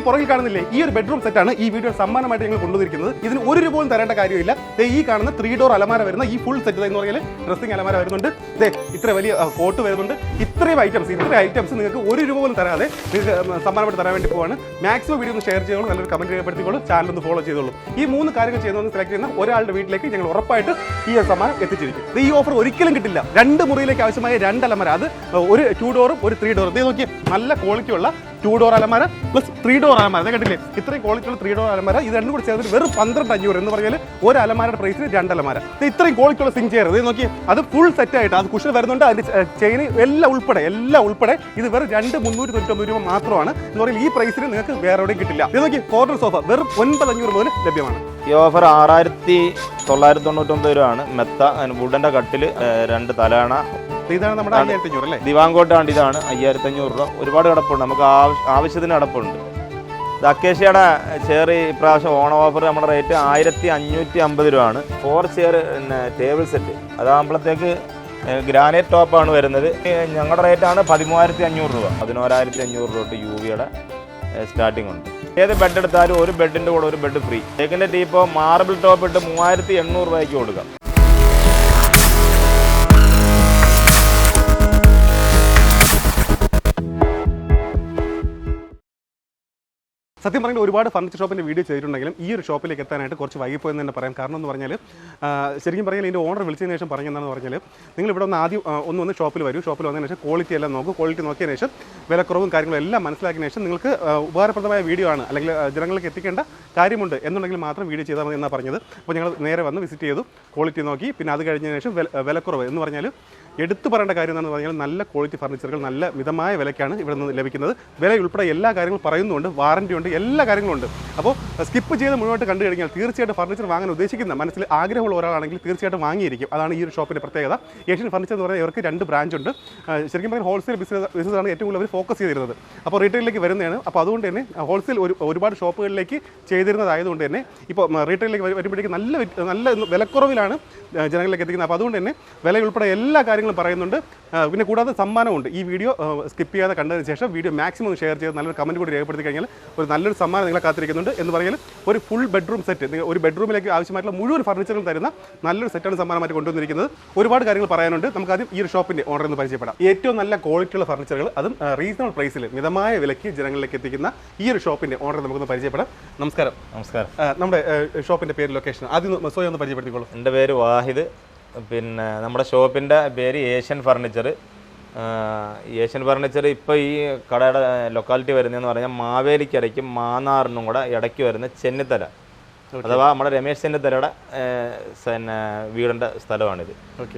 പുറകിൽ കാണുന്നില്ലേ ഈ ഒരു ബെഡ്റൂം സെറ്റാണ് ഈ വീഡിയോ സമ്മാനമായിട്ട് ഞങ്ങൾ കൊണ്ടുവന്നിരിക്കുന്നത്. ഇതിന് ഒരു രൂപ പോലും തരേണ്ട കാര്യമില്ല. ഈ കാണുന്ന 3 ഡോർ അലമാര വരുന്ന ഈ ഫുൾ സെറ്റ് എന്ന് പറഞ്ഞാൽ ഡ്രസ്സിംഗ് അലമാര വരുന്നുണ്ട്. ഇത്ര വലിയ കോട്ട് വരുന്നുണ്ട്. ഇത്രയും ഐറ്റംസ് നിങ്ങൾക്ക് ഒരു രൂപ പോലും തരാതെ നിങ്ങൾക്ക് സമ്മാനമായിട്ട് തരാൻ വേണ്ടി പോവാണ്. മാക്സിമം വീഡിയോ ഒന്ന് ഷെയർ ചെയ്തോളൂ, നല്ലൊരു കമന്റ് രേഖപ്പെടുത്തിക്കോളൂ, ചാനൽ ഒന്ന് ഫോളോ ചെയ്തോളൂ. ഈ 3 കാര്യങ്ങൾ ചെയ്യുന്നതെന്ന് സെലക്ട് ചെയ്യുന്ന ഒരാളുടെ വീട്ടിലേക്ക് ഞങ്ങൾ ഉറപ്പായിട്ട് ഈ ഒരു സമ്മാനം എത്തിച്ചിരിക്കും. ഈ ഓഫർ ഒരിക്കലും കിട്ടില്ല. 2 മുറിയിലേക്ക് ആവശ്യമായ 2 അലമാര, അത് ഒരു 2 ഡോറും ഒരു 3 ഡോറും. ഇത് നോക്കിയാൽ നല്ല ക്വാളിറ്റിയുള്ള 2 ഡോർ അലമാര പ്ലസ് 3 ഡോർ അലമാര. അത് കണ്ടില്ലേ, ഇത്രയും ക്വാളിറ്റിയുള്ള 3 ഡോർ അലമാര. ഇത് രണ്ടും കൂടി ചേർന്നിട്ട് വെറും 12,500 എന്ന് പറഞ്ഞാൽ ഒരു അലമാരയുടെ പ്രൈസിന് 2 അലമാര. ഇത്രയും ക്വാളിറ്റിയുള്ള സിങ് ചെയർ ഇത് നോക്കി, അത് ഫുൾ സെറ്റ് ആയിട്ട് അത് കുഷൻ വരുന്നുണ്ട്, അതിന്റെ ചെയിൻ എല്ലാം ഉൾപ്പെടെ ഇത് വെറും 2,399 രൂപ മാത്രമാണ്. എന്ന് പറയുന്നത് ഈ പ്രൈസിന് നിങ്ങൾക്ക് വേറെ എവിടെയും കിട്ടില്ല. ഇത് നോക്കി, കോർണർ സോഫ വെറും 9,500 മുതൽ ലഭ്യമാണ്. ഈ ഓഫർ 6,999 രൂപയാണ്. മെത്ത വുഡന്റെ കട്ടില് 2 തലയണ. ഇതാണ് നമ്മുടെ 5,500 അല്ലേ? ദിവാങ്കോട്ടാണ്. ഇതാണ് 5,500 രൂപ. ഒരുപാട് കിടപ്പുണ്ട്, നമുക്ക് ആവശ്യത്തിന് കിടപ്പുണ്ട്. ഇത് അക്കേഷ്യയുടെ ചെയർ ഇപ്രാവശ്യം ഓണം ഓഫർ നമ്മുടെ റേറ്റ് 1,550 രൂപയാണ്. 4 ചെയർ ടേബിൾ സെറ്റ് അതാകുമ്പോഴത്തേക്ക് ഗ്രാനൈറ്റ് ടോപ്പാണ് വരുന്നത്. ഞങ്ങളുടെ റേറ്റാണ് 13,500 രൂപ. 11,500 രൂപ തൊട്ട് UVയുടെ സ്റ്റാർട്ടിംഗ് ഉണ്ട്. ഏത് ബെഡ് എടുത്താലും ഒരു ബെഡിൻ്റെ കൂടെ ഒരു ബെഡ് ഫ്രീ. തേക്കിൻ്റെ ടീപ്പോ മാർബിൾ ടോപ്പ് ഇട്ട് 3,800 രൂപയ്ക്ക് കൊടുക്കാം. സത്യം പറഞ്ഞാൽ ഒരുപാട് ഫർണിച്ചർ ഷോപ്പിൻ്റെ വീഡിയോ ചെയ്തിട്ടുണ്ടെങ്കിലും ഈ ഒരു ഷോപ്പിലേക്ക് എത്താനായിട്ട് കുറച്ച് വൈകിപ്പോയെന്ന് തന്നെ പറയാം. കാരണം എന്ന് പറഞ്ഞാൽ ശരിക്കും പറഞ്ഞാൽ ഇതിൻ്റെ ഓണർ വിളിച്ചതിന് ശേഷം പറഞ്ഞെന്നാണെന്ന് പറഞ്ഞാൽ നിങ്ങൾ ഇവിടെ ഒന്ന് ആദ്യം ഒന്ന് ഷോപ്പിൽ വരൂ. ഷോപ്പിൽ വന്നതിന് ശേഷം ക്വാളിറ്റി എല്ലാം നോക്കും. ക്വാളിറ്റി നോക്കിയതിന് ശേഷം വിലക്കുറവും കാര്യങ്ങളും എല്ലാം മനസ്സിലാക്കിയതിന് ശേഷം നിങ്ങൾക്ക് ഉപകാരപ്രദമായ വീഡിയോ ആണ് അല്ലെങ്കിൽ ജനങ്ങളിലേക്ക് എത്തിക്കേണ്ട കാര്യമുണ്ട് എന്നുണ്ടെങ്കിൽ മാത്രം വീഡിയോ ചെയ്താൽ മതി എന്നാണ് പറഞ്ഞത്. അപ്പോൾ ഞങ്ങൾ നേരെ വന്ന് വിസിറ്റ് ചെയ്തു, ക്വാളിറ്റി നോക്കി. പിന്നെ അത് കഴിഞ്ഞതിന് ശേഷം വിലക്കുറവ് എന്ന് പറഞ്ഞാൽ എടുത്തു പറയേണ്ട കാര്യം എന്താണെന്ന് പറഞ്ഞാൽ നല്ല ക്വാളിറ്റി ഫർണിച്ചറുകൾ നല്ല മിതമായ വിലയ്ക്കാണ് ഇവിടെ നിന്ന് ലഭിക്കുന്നത്. വില ഉൾപ്പെടെ എല്ലാ കാര്യങ്ങളും പറയുന്നുണ്ട്, വാറൻറ്റി ഉണ്ട്, എല്ലാ കാര്യങ്ങളും ഉണ്ട്. അപ്പോൾ സ്കിപ്പ് ചെയ്ത് മുന്നോട്ട് കണ്ടു കഴിഞ്ഞാൽ തീർച്ചയായിട്ടും ഫർണിച്ചർ വാങ്ങാൻ ഉദ്ദേശിക്കുന്ന മനസ്സിൽ ആഗ്രഹമുള്ള ഒരാളാണെങ്കിൽ തീർച്ചയായിട്ടും വാങ്ങിയിരിക്കും. അതാണ് ഈ ഒരു ഷോപ്പിൻ്റെ പ്രത്യേകത. ഏഷ്യൻ ഫർണിച്ചർ എന്ന് പറഞ്ഞാൽ ഇവർക്ക് 2 ബ്രാഞ്ച് ഉണ്ട്. ശരിക്കും പറഞ്ഞാൽ ഹോൾസെയിൽ ബിസിനസ്സാണ് ഏറ്റവും കൂടുതൽ അവർ ഫോക്കസ് ചെയ്തിരുന്നത്. അപ്പോൾ റീറ്റെയിലേക്ക് വരുന്നതാണ്. അപ്പോൾ അതുകൊണ്ട് തന്നെ ഹോൾസെയിൽ ഒരുപാട് ഷോപ്പുകളിലേക്ക് ചെയ്തിരുന്നതായതുകൊണ്ട് തന്നെ ഇപ്പോൾ റീറ്റെയിലേക്ക് വരുമ്പോഴേക്കും നല്ല വിലക്കുറവിലാണ് ജനങ്ങളിലേക്ക് എത്തിക്കുന്നത്. അപ്പോൾ അതുകൊണ്ട് തന്നെ വില ഉൾപ്പെടെ എല്ലാ കാര്യങ്ങളും പറയുന്നുണ്ട്. പിന്നെ കൂടാതെ സമ്മാനമുണ്ട്. ഈ വീഡിയോ സ്കിപ്പ് ചെയ്യാതെ കണ്ടതിന് ശേഷം വീഡിയോ മാക്സിമം ഷെയർ ചെയ്ത് നല്ലൊരു കമൻറ്റ് കൂടി രേഖപ്പെടുത്തി കഴിഞ്ഞാൽ ഒരു നല്ലൊരു സമ്മാനം നിങ്ങളെ കാത്തിരിക്കുന്നുണ്ട്. എന്ന് പറഞ്ഞാൽ ഒരു ഫുൾ ബെഡ്റൂം സെറ്റ്, ഒരു ബെഡ്റൂമിലേക്ക് ആവശ്യമായിട്ടുള്ള മുഴുവൻ ഫർണിച്ചറുകൾ തരുന്ന നല്ലൊരു സെറ്റാണ് സമ്മാനമായിട്ട് കൊണ്ടുവന്നിരിക്കുന്നത്. ഒരുപാട് കാര്യങ്ങൾ പറയാനുണ്ട്. നമുക്ക് ആദ്യം ഈ ഒരു ഷോപ്പിൻ്റെ ഓണർ എന്ന് പരിചയപ്പെടാം. ഏറ്റവും നല്ല ക്വാളിറ്റിയുള്ള ഫർണിച്ചറുകൾ, അതും റീസണബിൾ പ്രൈസിൽ മിതമായ വിലയ്ക്ക് ജനങ്ങളിലേക്ക് എത്തിക്കുന്ന ഈ ഒരു ഷോപ്പിൻ്റെ ഓണർ നമുക്കൊന്ന് പരിചയപ്പെടാം. നമസ്കാരം. നമസ്കാരം. നമ്മുടെ ഷോപ്പിൻ്റെ പേര്, ലൊക്കേഷൻ ആദ്യം സ്വയം ഒന്ന് പരിചയപ്പെടുത്തിക്കോളൂ. എൻ്റെ പേര് വാഹിദ്. പിന്നെ നമ്മുടെ ഷോപ്പിൻ്റെ പേര് ഏഷ്യൻ ഫർണിച്ചർ. ഏഷ്യൻ ഫർണിച്ചർ ഇപ്പോൾ ഈ കടയുടെ ലൊക്കാലിറ്റി വരുന്നതെന്ന് പറഞ്ഞാൽ മാവേലിക്കരയ്ക്കും മാന്നാറിനും കൂടെ ഇടയ്ക്ക് വരുന്ന ചെന്നിത്തല, അഥവാ നമ്മുടെ രമേശ് ചെന്നിത്തലയുടെ വീടിൻ്റെ സ്ഥലമാണിത്.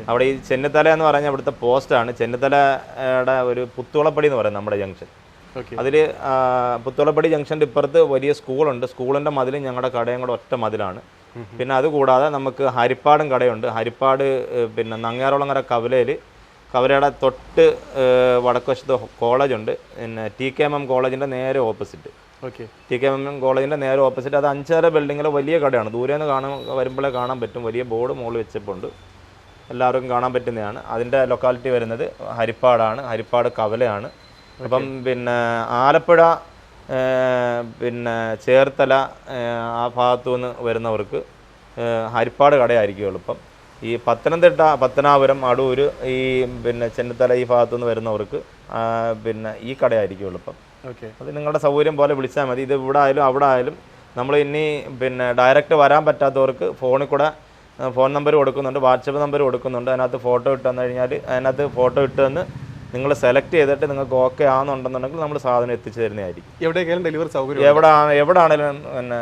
അവിടെ ഈ ചെന്നിത്തല എന്ന് പറഞ്ഞാൽ ഇവിടുത്തെ പോസ്റ്റാണ്. ചെന്നിത്തലയുടെ ഒരു പുത്തുളപ്പടി എന്ന് പറയുന്നത് നമ്മുടെ ജംഗ്ഷൻ. അതിൽ പുത്തുളപ്പടി ജംഗ്ഷൻ്റെ ഇപ്പുറത്ത് വലിയ സ്കൂളുണ്ട്. സ്കൂളിൻ്റെ മതിലും ഞങ്ങളുടെ കടയും കൂടെ ഒറ്റ മതിലാണ്. പിന്നെ അതുകൂടാതെ നമുക്ക് ഹരിപ്പാടും കടയുണ്ട്. ഹരിപ്പാട് പിന്നെ നങ്ങാറുളങ്ങര കവലയുടെ തൊട്ട് വടക്കുവശത്ത് കോളേജുണ്ട്. പിന്നെ TKMM കോളേജിൻ്റെ നേരെ ഓപ്പോസിറ്റ്. TKMM കോളേജിൻ്റെ നേരെ ഓപ്പോസിറ്റ്. അത് 5 നില ബിൽഡിങ്ങിലെ വലിയ കടയാണ്. ദൂരെ നിന്ന് വരുമ്പോഴേ കാണാൻ പറ്റും. വലിയ ബോർഡ് മുകളിൽ വെച്ചപ്പോണ്ട് എല്ലാവർക്കും കാണാൻ പറ്റുന്നതാണ്. അതിൻ്റെ ലൊക്കാലിറ്റി വരുന്നത് ഹരിപ്പാടാണ്. ഹരിപ്പാട് കവലയാണ്. അപ്പം പിന്നെ ആലപ്പുഴ പിന്നെ ചേർത്തല ആ ഭാഗത്തു നിന്ന് വരുന്നവർക്ക് ഹരിപ്പാട് കടയായിരിക്കും എളുപ്പം. ഈ പത്തനംതിട്ട, പത്തനാപുരം, അടൂർ, ഈ പിന്നെ ചെന്നിത്തല ഈ ഭാഗത്തു നിന്ന് വരുന്നവർക്ക് പിന്നെ ഈ കടയായിരിക്കും എളുപ്പം. അത് നിങ്ങളുടെ സൗകര്യം പോലെ വിളിച്ചാൽ മതി. ഇത് ഇവിടെ ആയാലും അവിടെ ആയാലും. നമ്മൾ ഇനി പിന്നെ ഡയറക്റ്റ് വരാൻ പറ്റാത്തവർക്ക് ഫോണിൽ കൂടെ ഫോൺ നമ്പർ കൊടുക്കുന്നുണ്ട്, വാട്സപ്പ് നമ്പർ കൊടുക്കുന്നുണ്ട്. അതിനകത്ത് ഫോട്ടോ ഇട്ട് തന്നു കഴിഞ്ഞാൽ അതിനകത്ത് ഫോട്ടോ ഇട്ട് തന്ന് നിങ്ങൾ സെലക്ട് ചെയ്തിട്ട് നിങ്ങൾക്ക് ഓക്കെ ആണെന്നുണ്ടെന്നുണ്ടെങ്കിൽ നമ്മൾ സാധനം എത്തിച്ചു തരുന്നതായിരിക്കും. എവിടെയെങ്കിലും ഡെലിവറി സൗകര്യം എവിടെയാണെങ്കിലും പിന്നെ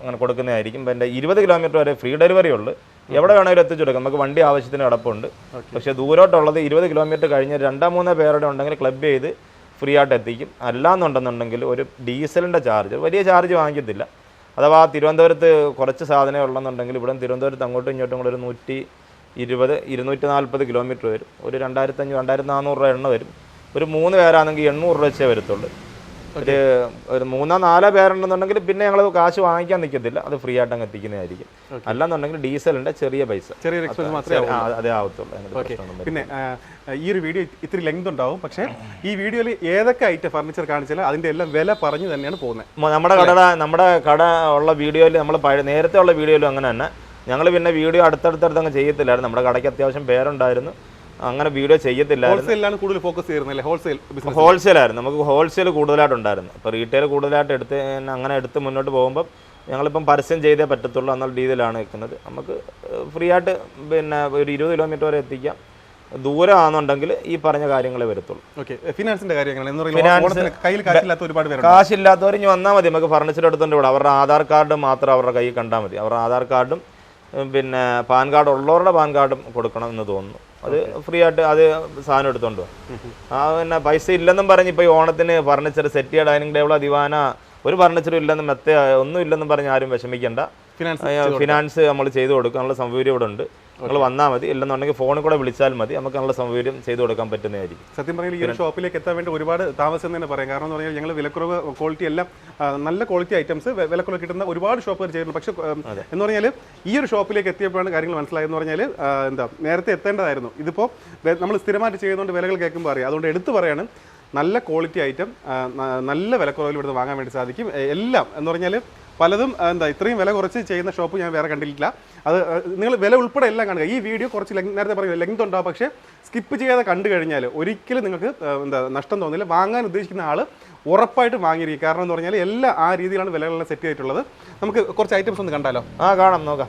അങ്ങനെ കൊടുക്കുന്നതായിരിക്കും. പിന്നെ 20 കിലോമീറ്റർ വരെ ഫ്രീ ഡെലിവറി ഉള്ളു. എവിടെ വേണമെങ്കിലും എത്തിച്ചു കൊടുക്കാം. നമുക്ക് വണ്ടി ആവശ്യത്തിന് കിടപ്പുണ്ട്. പക്ഷേ ദൂരോട്ടുള്ളത് 20 കിലോമീറ്റർ കഴിഞ്ഞ് 2-3 പേരുടെ ഉണ്ടെങ്കിൽ ക്ലബ് ചെയ്ത് ഫ്രീ ആയിട്ട് എത്തിക്കും. അല്ലാന്നുണ്ടെന്നുണ്ടെങ്കിൽ ഒരു ഡീസലിൻ്റെ ചാർജ്, വലിയ ചാർജ് വാങ്ങിക്കത്തില്ല. അഥവാ തിരുവനന്തപുരത്ത് കുറച്ച് സാധനം ഉള്ളതെന്നുണ്ടെങ്കിൽ ഇവിടെ തിരുവനന്തപുരത്ത് അങ്ങോട്ടും ഇങ്ങോട്ടും കൂടെ ഒരു 120-240 കിലോമീറ്റർ വരും. ഒരു 2,500-2,400 രൂപ എണ്ണ വരും. ഒരു 3 പേരാണെങ്കിൽ 800 രൂപ വെച്ചേ വരത്തുള്ളൂ. ഒരു 3-4 പേരുണ്ടെന്നുണ്ടെങ്കിൽ പിന്നെ ഞങ്ങൾ കാശ് വാങ്ങിക്കാൻ നിൽക്കത്തില്ല, അത് ഫ്രീ ആയിട്ട് അങ്ങ് എത്തിക്കുന്നതായിരിക്കും. അല്ലാന്നുണ്ടെങ്കിൽ ഡീസലിന്റെ ചെറിയ പൈസ, ചെറിയൊരു എക്സ്പെൻസ് മാത്രമേ അതേ ആവത്തുള്ളൂ. പിന്നെ ഈ ഒരു വീഡിയോ ഇത്തിരി ലെങ്ത് ഉണ്ടാവും, പക്ഷേ ഈ വീഡിയോയിൽ ഏതൊക്കെ ഐറ്റം ഫർണിച്ചർ കാണിച്ചാൽ അതിന്റെ എല്ലാം വില പറഞ്ഞു തന്നെയാണ് പോകുന്നത്. നമ്മുടെ കട ഉള്ള വീഡിയോയിൽ നമ്മൾ നേരത്തെ ഉള്ള വീഡിയോയിലും അങ്ങനെ തന്നെ ഞങ്ങൾ പിന്നെ വീഡിയോ അടുത്തടുത്തടുത്ത് അങ്ങ് ചെയ്യത്തില്ലായിരുന്നു. നമ്മുടെ കടയ്ക്ക് അത്യാവശ്യം പേരുണ്ടായിരുന്നു, അങ്ങനെ വീഡിയോ ചെയ്യത്തില്ലായിരുന്നു. കൂടുതൽ ഫോക്കസ് ചെയ്യുന്നില്ല, ഹോൾസെയിലായിരുന്നു. നമുക്ക് ഹോൾസെയിൽ കൂടുതലായിട്ടുണ്ടായിരുന്നു. ഇപ്പോൾ റീറ്റെയിൽ കൂടുതലായിട്ട് അങ്ങനെ എടുത്ത് മുന്നോട്ട് പോകുമ്പോൾ ഞങ്ങളിപ്പം പരസ്യം ചെയ്തേ പറ്റത്തുള്ളൂ എന്നുള്ള രീതിയിലാണ് നിൽക്കുന്നത്. നമുക്ക് ഫ്രീ ആയിട്ട് പിന്നെ ഒരു 20 കിലോമീറ്റർ വരെ എത്തിക്കാം. ദൂരമാണെന്നുണ്ടെങ്കിൽ ഈ പറഞ്ഞ കാര്യങ്ങളെ വരത്തുള്ളൂ. ഫിനാൻസിന്റെ കാശില്ലാത്തവർ ഇനി വന്നാൽ മതി, നമുക്ക് ഫർണിച്ചർ എടുത്തുകൊണ്ട് വിടാം. അവരുടെ ആധാർ കാർഡ് മാത്രം അവരുടെ കയ്യിൽ കണ്ടാൽ മതി. അവരുടെ ആധാർ കാർഡും പിന്നെ പാൻ കാർഡ് ഉള്ളവരുടെ പാൻ കാർഡും കൊടുക്കണം എന്ന് തോന്നുന്നു. അത് ഫ്രീ ആയിട്ട് അത് സാധനം എടുത്തോണ്ട് പോകും. പിന്നെ പൈസ ഇല്ലെന്നും പറഞ്ഞ് ഇപ്പോൾ ഈ ഓണത്തിന് ഫർണിച്ചർ സെറ്റ് ചെയ്യുക, ഡൈനിങ് ടേബിളോ ദിവാന ഒരു ഫർണിച്ചറും ഇല്ലെന്നും മെത്ത ഒന്നും ഇല്ലെന്നും പറഞ്ഞ് ആരും വിഷമിക്കേണ്ട. ഫിനാൻസ് നമ്മൾ ചെയ്തു കൊടുക്കാനുള്ള സൗകര്യം ഇവിടെ ഉണ്ട്. നിങ്ങൾ വന്നാൽ മതി, ഇല്ലെന്നുണ്ടെങ്കിൽ ഫോണിൽ കൂടെ വിളിച്ചാൽ മതി, നമുക്ക് നല്ല സൗകര്യം ചെയ്തു കൊടുക്കാൻ പറ്റുന്നതായിരിക്കും. സത്യം പറഞ്ഞാൽ ഈ ഒരു ഷോപ്പിലേക്ക് എത്താൻ വേണ്ടി ഒരുപാട് താമസം തന്നെ പറയാം. കാരണം എന്ന് പറഞ്ഞാൽ ഞങ്ങൾ വിലക്കുറവ് ക്വാളിറ്റി എല്ലാം നല്ല ക്വാളിറ്റി ഐറ്റംസ് വിലക്കുറവ് കിട്ടുന്ന ഒരുപാട് ഷോപ്പുകൾ ചെയ്യുന്നു. പക്ഷേ എന്ന് പറഞ്ഞാൽ ഈ ഒരു ഷോപ്പിലേക്ക് എത്തിയപ്പോഴാണ് കാര്യങ്ങൾ മനസ്സിലായെന്ന് പറഞ്ഞാൽ നേരത്തെ എത്തേണ്ടതായിരുന്നു. ഇതിപ്പോൾ നമ്മൾ സ്ഥിരമായിട്ട് ചെയ്യുന്നതുകൊണ്ട് വിലകൾ കേൾക്കുമ്പോൾ അറിയാം. അതുകൊണ്ട് എടുത്തു പറയാണ്, നല്ല ക്വാളിറ്റി ഐറ്റം നല്ല വിലക്കുറവിൽ ഇവിടുന്ന് വാങ്ങാൻ വേണ്ടി സാധിക്കും. എല്ലാം എന്ന് പറഞ്ഞാൽ പലതും ഇത്രയും വില കുറച്ച് ചെയ്യുന്ന ഷോപ്പ് ഞാൻ വേറെ കണ്ടിട്ടില്ല. അത് നിങ്ങൾ വില ഉൾപ്പെടെ എല്ലാം കാണുക. ഈ വീഡിയോ കുറച്ച് നേരത്തെ പറയുന്നത് ലെങ്ത് ഉണ്ടാവും, പക്ഷേ സ്കിപ്പ് ചെയ്യാതെ കണ്ടു കഴിഞ്ഞാൽ ഒരിക്കലും നിങ്ങൾക്ക് നഷ്ടം തോന്നില്ല. വാങ്ങാൻ ഉദ്ദേശിക്കുന്ന ആൾ ഉറപ്പായിട്ട് വാങ്ങിയിരിക്കും. കാരണം എന്ന് പറഞ്ഞാൽ എല്ലാ ആ രീതിയിലാണ് വിലകളെല്ലാം സെറ്റ് ചെയ്തിട്ടുള്ളത്. നമുക്ക് കുറച്ച് ഐറ്റംസ് ഒന്ന് കണ്ടാലോ? കാണാം, നോക്കാം.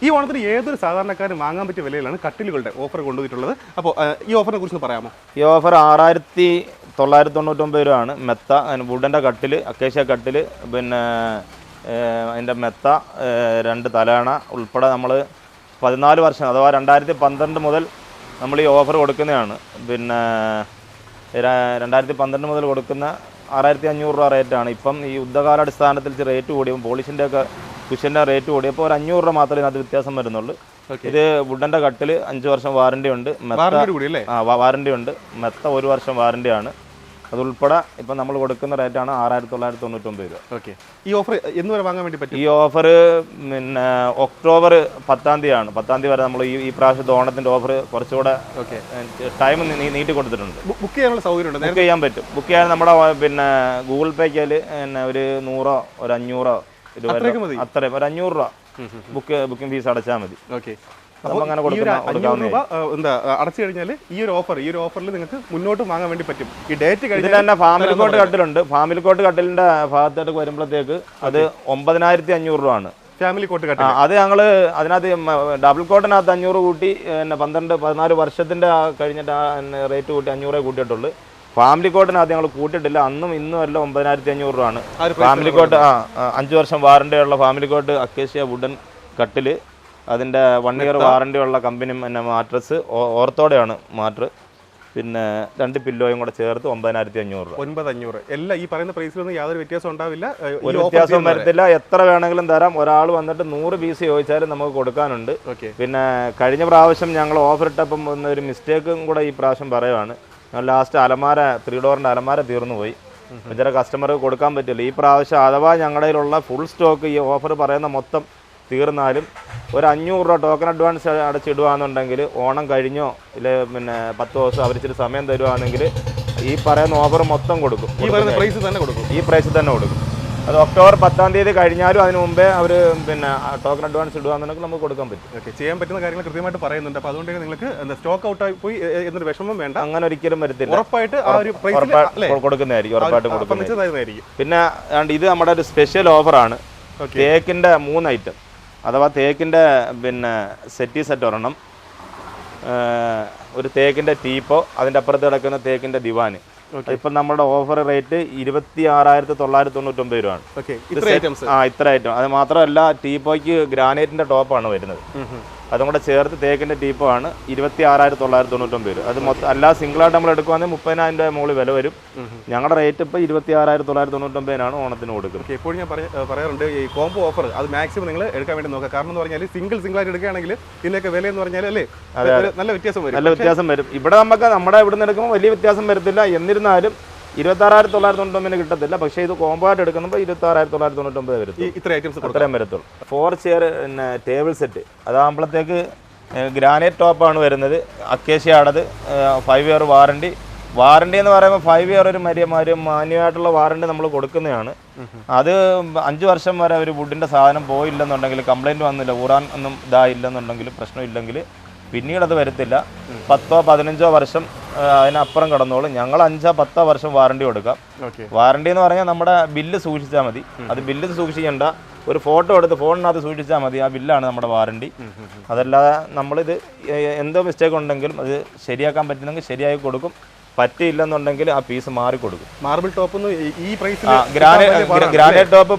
ഈ ഓണത്തിന് ഏതൊരു സാധാരണക്കാരും വാങ്ങാൻ പറ്റിയ വിലയിലാണ് കട്ടിലുകളുടെ ഓഫർ കൊണ്ടുപോയിട്ടുള്ളത്. അപ്പോൾ ഈ ഓഫറിനെ കുറിച്ച് പറയാമോ? ഈ ഓഫർ 6,999 രൂപയാണ്. മെത്ത വുഡൻ്റെ കട്ടിൽ, അക്കേഷ്യ കട്ടിൽ, പിന്നെ അതിൻ്റെ മെത്ത, 2 തലയണ ഉൾപ്പെടെ നമ്മൾ 14 വർഷം അഥവാ 2012 മുതൽ നമ്മൾ ഈ ഓഫർ കൊടുക്കുന്നതാണ്. പിന്നെ 2012 മുതൽ കൊടുക്കുന്ന 6,500 രൂപ റേറ്റാണ്. ഇപ്പം ഈ യുദ്ധകാലാടിസ്ഥാനത്തിൽ റേറ്റ് കൂടിയപ്പോൾ പോളിഷിൻ്റെ ഒക്കെ കുഷ്യൻ്റെ റേറ്റ് കൂടിയപ്പോൾ ഒരു 500 രൂപ മാത്രമേ ഇതിനകത്ത് വ്യത്യാസം വരുന്നുള്ളൂ. ഇത് വുഡൻ്റെ കട്ടിൽ 5 വർഷം വാറണ്ടി ഉണ്ട്, വാറണ്ടി ഉണ്ട്. മെത്ത 1 വർഷം വാറണ്ടിയാണ്. അതുൾപ്പെടെ ഇപ്പം നമ്മൾ കൊടുക്കുന്ന റേറ്റാണ് 6,999 രൂപ. ഓക്കെ, ഈ ഓഫർ എന്ന് വരെ വാങ്ങാൻ വേണ്ടി പറ്റും? ഈ ഓഫർ പിന്നെ ഒക്ടോബർ 10-ാം തീയതിയാണ്. 10-ാം തീയതി വരെ നമ്മൾ ഈ പ്രാവശ്യത്തെ ഓണത്തിൻ്റെ ഓഫർ കുറച്ചുകൂടെ ടൈം നീട്ടി കൊടുത്തിട്ടുണ്ട്. ബുക്ക് ചെയ്യാനുള്ള സൗകര്യം ബുക്ക് ചെയ്യാൻ പറ്റും. ബുക്ക് ചെയ്യാൻ നമ്മുടെ പിന്നെ ഗൂഗിൾ പേക്കാൽ പിന്നെ ഒരു 100 ഒരു 500 അത്രയും ഒരു 500 രൂപ ബുക്കിംഗ് ഫീസ് അടച്ചാൽ മതി. ഓക്കെ, അങ്ങനെ അടച്ചു കഴിഞ്ഞാൽ ഈ ഒരു ഓഫറിൽ നിങ്ങൾക്ക് മുന്നോട്ട് വാങ്ങാൻ വേണ്ടി പറ്റും. ഈ ഡേറ്റ് കഴിഞ്ഞാൽ തന്നെ ഫാമിലി കോട്ട് കട്ടിലുണ്ട്. ഫാമിലി കോട്ട് കട്ടിലിന്റെ ഭാഗത്തോട്ട് വരുമ്പോഴത്തേക്ക് അത് 9,500 രൂപ ആണ് ഫാമിലി കോട്ട് കട്ടിൽ. അത് ഞങ്ങൾ അതിനകത്ത് ഡബിൾ കോട്ടിനകത്ത് 500 കൂട്ടി, പിന്നെ 12-14 വർഷത്തിന്റെ കഴിഞ്ഞിട്ട് റേറ്റ് കൂട്ടി 500 കൂട്ടിയിട്ടുള്ളൂ. ഫാമിലി കോട്ടിനകത്ത് ഞങ്ങൾ കൂട്ടിയിട്ടില്ല. അന്നും ഇന്നും എല്ലാം 9,500 രൂപ ആണ് ഫാമിലി കോട്ട്. 5 വർഷം വാറണ്ടിയുള്ള ഫാമിലി കോട്ട് അക്കേഷ്യ വുഡൻ കട്ടിൽ, അതിൻ്റെ 1 ഇയർ വാറണ്ടി ഉള്ള കമ്പനി പിന്നെ മാട്രസ് ഓർത്തോടെയാണ് മാട്ര്, പിന്നെ 2 പില്ലോയും കൂടെ ചേർത്ത് 9,500 രൂപ. 9,500 എല്ലാം ഈ പറയുന്ന പ്രൈസിലൊന്നും യാതൊരു വ്യത്യാസം ഉണ്ടാവില്ല, ഒരു വ്യത്യാസവും വരത്തില്ല. എത്ര വേണമെങ്കിലും തരാം. ഒരാൾ വന്നിട്ട് 100 പീസ് ചോദിച്ചാലും നമുക്ക് കൊടുക്കാനുണ്ട്. പിന്നെ കഴിഞ്ഞ പ്രാവശ്യം ഞങ്ങൾ ഓഫർ ഇട്ടപ്പം ഒരു മിസ്റ്റേക്കും കൂടെ ഈ പ്രാവശ്യം പറയുവാണ്. ലാസ്റ്റ് അലമാര 3 ഡോറിൻ്റെ അലമാര തീർന്നു പോയി. ചില കസ്റ്റമർക്ക് കൊടുക്കാൻ പറ്റില്ല. ഈ പ്രാവശ്യം അഥവാ ഞങ്ങളുടെ കയ്യിലുള്ള ഫുൾ സ്റ്റോക്ക് ഈ ഓഫർ പറയുന്ന മൊത്തം തീർന്നാലും ഒരു 500 രൂപ ടോക്കൺ അഡ്വാൻസ് അടച്ചിടുകയാണെന്നുണ്ടെങ്കിൽ ഓണം കഴിഞ്ഞോ ഇല്ല പിന്നെ 10 ദിവസം അവരിച്ചിട്ട് സമയം തരുവാണെങ്കിൽ ഈ പറയുന്ന ഓഫർ മൊത്തം കൊടുക്കും. ഈ പറയുന്ന പ്രൈസ് തന്നെ കൊടുക്കും. ഈ പ്രൈസ് തന്നെ കൊടുക്കും. അത് ഒക്ടോബർ 10-ാം തീയതി കഴിഞ്ഞാലും അതിന് മുമ്പേ അവർ പിന്നെ ടോക്കൺ അഡ്വാൻസ് ഇടുകയാണെന്നുണ്ടെങ്കിൽ നമുക്ക് കൊടുക്കാൻ പറ്റും. ഓക്കെ, ചെയ്യാൻ പറ്റുന്ന കാര്യങ്ങൾ കൃത്യമായിട്ട് പറയുന്നുണ്ട്. അപ്പോൾ അതുകൊണ്ട് നിങ്ങൾക്ക് സ്റ്റോക്ക് ഔട്ടായി പോയി എന്നൊരു വിഷമം വേണ്ട. അങ്ങനെ ഒരിക്കലും വരത്തില്ല. ഉറപ്പായിട്ട് ആ ഒരു പ്രൈസ് കൊടുക്കുന്നതായിരിക്കും, ഉറപ്പായിട്ട് കൊടുക്കുന്നതായിരിക്കും. പിന്നെ ഇത് നമ്മുടെ ഒരു സ്പെഷ്യൽ ഓഫറാണ്. തേക്കിൻ്റെ 3 ഐറ്റം അഥവാ തേക്കിൻ്റെ പിന്നെ സെറ്റ് ഒരെണ്ണം, ഒരു തേക്കിൻ്റെ ടീപ്പോ, അതിൻ്റെ അപ്പുറത്ത് കിടക്കുന്ന തേക്കിൻ്റെ ദിവാന്. ഇപ്പം നമ്മുടെ ഓഫർ റേറ്റ് 26,999 രൂപയാണ്. ഇത്ര ഐറ്റം. അത് മാത്രമല്ല ടീപ്പോയ്ക്ക് ഗ്രാനൈറ്റിൻ്റെ ടോപ്പാണ് വരുന്നത്. അതും കൂടെ ചേർത്ത് തേക്കിൻ്റെ ടീപ്പോ ആണ് 26,999 രൂപ. അത് മൊത്തം അല്ല സിംഗിളായിട്ട് നമ്മൾ എടുക്കുവാണെങ്കിൽ 30,000 രൂപ മുകളിൽ വില വരും. ഞങ്ങളുടെ റേറ്റ് ഇപ്പോൾ 26,999 ഓണത്തിന് കൊടുക്കുന്നത്. എപ്പോഴും ഞാൻ പറയാറുണ്ട്, ഈ കോംബോ ഓഫർ അത് മാക്സിമം നിങ്ങൾ എടുക്കാൻ വേണ്ടി നോക്കുക. കാരണം എന്ന് പറഞ്ഞാൽ സിംഗിളായിട്ട് എടുക്കുകയാണെങ്കിൽ ഇതിൻ്റെയൊക്കെ വില എന്ന് പറഞ്ഞാൽ അല്ലേ നല്ല വ്യത്യാസം വരും. ഇവിടെ നമുക്ക് നമ്മുടെ ഇവിടെ നിന്ന് എടുക്കുമ്പോൾ വലിയ വ്യത്യാസം വരത്തില്ല. എന്നിരുന്നാലും 26,999 കിട്ടത്തില്ല. പക്ഷേ ഇത് കോംബോ ആയിട്ട് എടുക്കുമ്പോൾ 26,999 വരും. ഇത്ര ഐറ്റംസ് അത്രയും വരത്തുള്ളൂ. 4 ചെയർ പിന്നെ ടേബിൾ സെറ്റ് അതാകുമ്പോഴത്തേക്ക് ഗ്രാനൈറ്റ് ടോപ്പാണ് വരുന്നത്. അക്കേഷ്യയാണത്. 5 ഇയർ വാറണ്ടി. വാറണ്ടി എന്ന് പറയുമ്പോൾ 5 ഇയർ ഒരു മാന്യമായിട്ടുള്ള വാറണ്ടി നമ്മൾ കൊടുക്കുന്നതാണ്. അത് 5 വർഷം വരെ ഒരു വുഡിൻ്റെ സാധനം പോയില്ലെന്നുണ്ടെങ്കിൽ, കംപ്ലൈൻറ്റ് വന്നില്ല, ഊറാൻ ഒന്നും ഇതായില്ലെന്നുണ്ടെങ്കിൽ, പ്രശ്നമില്ലെങ്കിൽ പിന്നീട് അത് വരത്തില്ല. 10 15 വർഷം അതിനപ്പുറം കടന്നോളും. ഞങ്ങൾ 5 10 വർഷം വാറണ്ടി കൊടുക്കാം. വാറണ്ടി എന്ന് പറഞ്ഞാൽ നമ്മുടെ ബില്ല് സൂക്ഷിച്ചാൽ മതി. അത് ബില്ല് സൂക്ഷിക്കേണ്ട, ഒരു ഫോട്ടോ എടുത്ത് ഫോണിനകത്ത് സൂക്ഷിച്ചാൽ മതി. ആ ബില്ലാണ് നമ്മുടെ വാറണ്ടി. അതല്ലാതെ നമ്മളിത് എന്തോ മിസ്റ്റേക്ക് ഉണ്ടെങ്കിലും അത് ശരിയാക്കാൻ പറ്റുന്നെങ്കിൽ ശരിയാക്കി കൊടുക്കും. പറ്റിയില്ലെന്നുണ്ടെങ്കിൽ ആ പീസ് മാറി കൊടുക്കും. മാർബിൾ ടോപ്പ് ഈ പ്രൈസിൽ ഗ്രാനൈറ്റ് ടോപ്പ്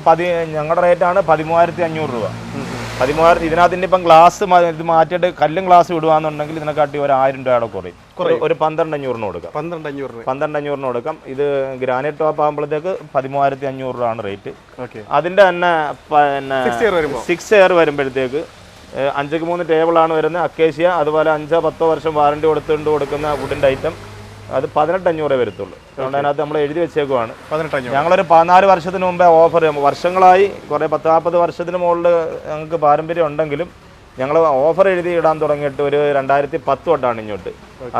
ഞങ്ങളുടെ റേറ്റാണ് 13,500 രൂപ. 13,000. ഇതിനകത്തിൻ്റെ ഇപ്പം ഗ്ലാസ് ഇത് മാറ്റിയിട്ട് കല്ലും ഗ്ലാസ് വിടുകയാണെന്നുണ്ടെങ്കിൽ ഇതിനെക്കാട്ടി ഒരു 1000 രൂപയുടെ കുറയും. ഒരു 12,500 കൊടുക്കാം. 12,500 കൊടുക്കാം. ഇത് ഗ്രാനൈറ്റ് ടോപ്പ് ആകുമ്പോഴത്തേക്ക് 13,500 രൂപയാണ് റേറ്റ്. അതിൻ്റെ തന്നെ പിന്നെ 6 ഇയർ വരുമ്പോഴത്തേക്ക് 5ക്ക് 3 ടേബിളാണ് വരുന്നത്. അക്കേഷ്യ. അതുപോലെ 5 10 വർഷം വാറണ്ടി കൊടുക്കുന്ന വുഡിൻ്റെ ഐറ്റം അത് 18,500 വരത്തുള്ളൂ. അതുകൊണ്ട് അതിനകത്ത് നമ്മൾ എഴുതി വെച്ചേക്കുവാണ് 18,500. ഞങ്ങളൊരു 14 വർഷത്തിന് മുമ്പേ ഓഫർ, വർഷങ്ങളായി കുറേ 10-40 വർഷത്തിന് മുകളിൽ ഞങ്ങൾക്ക് പാരമ്പര്യം ഉണ്ടെങ്കിലും ഞങ്ങൾ ഓഫർ എഴുതി ഇടാൻ തുടങ്ങിയിട്ട് ഒരു 2010 തൊട്ടാണ് ഇങ്ങോട്ട്.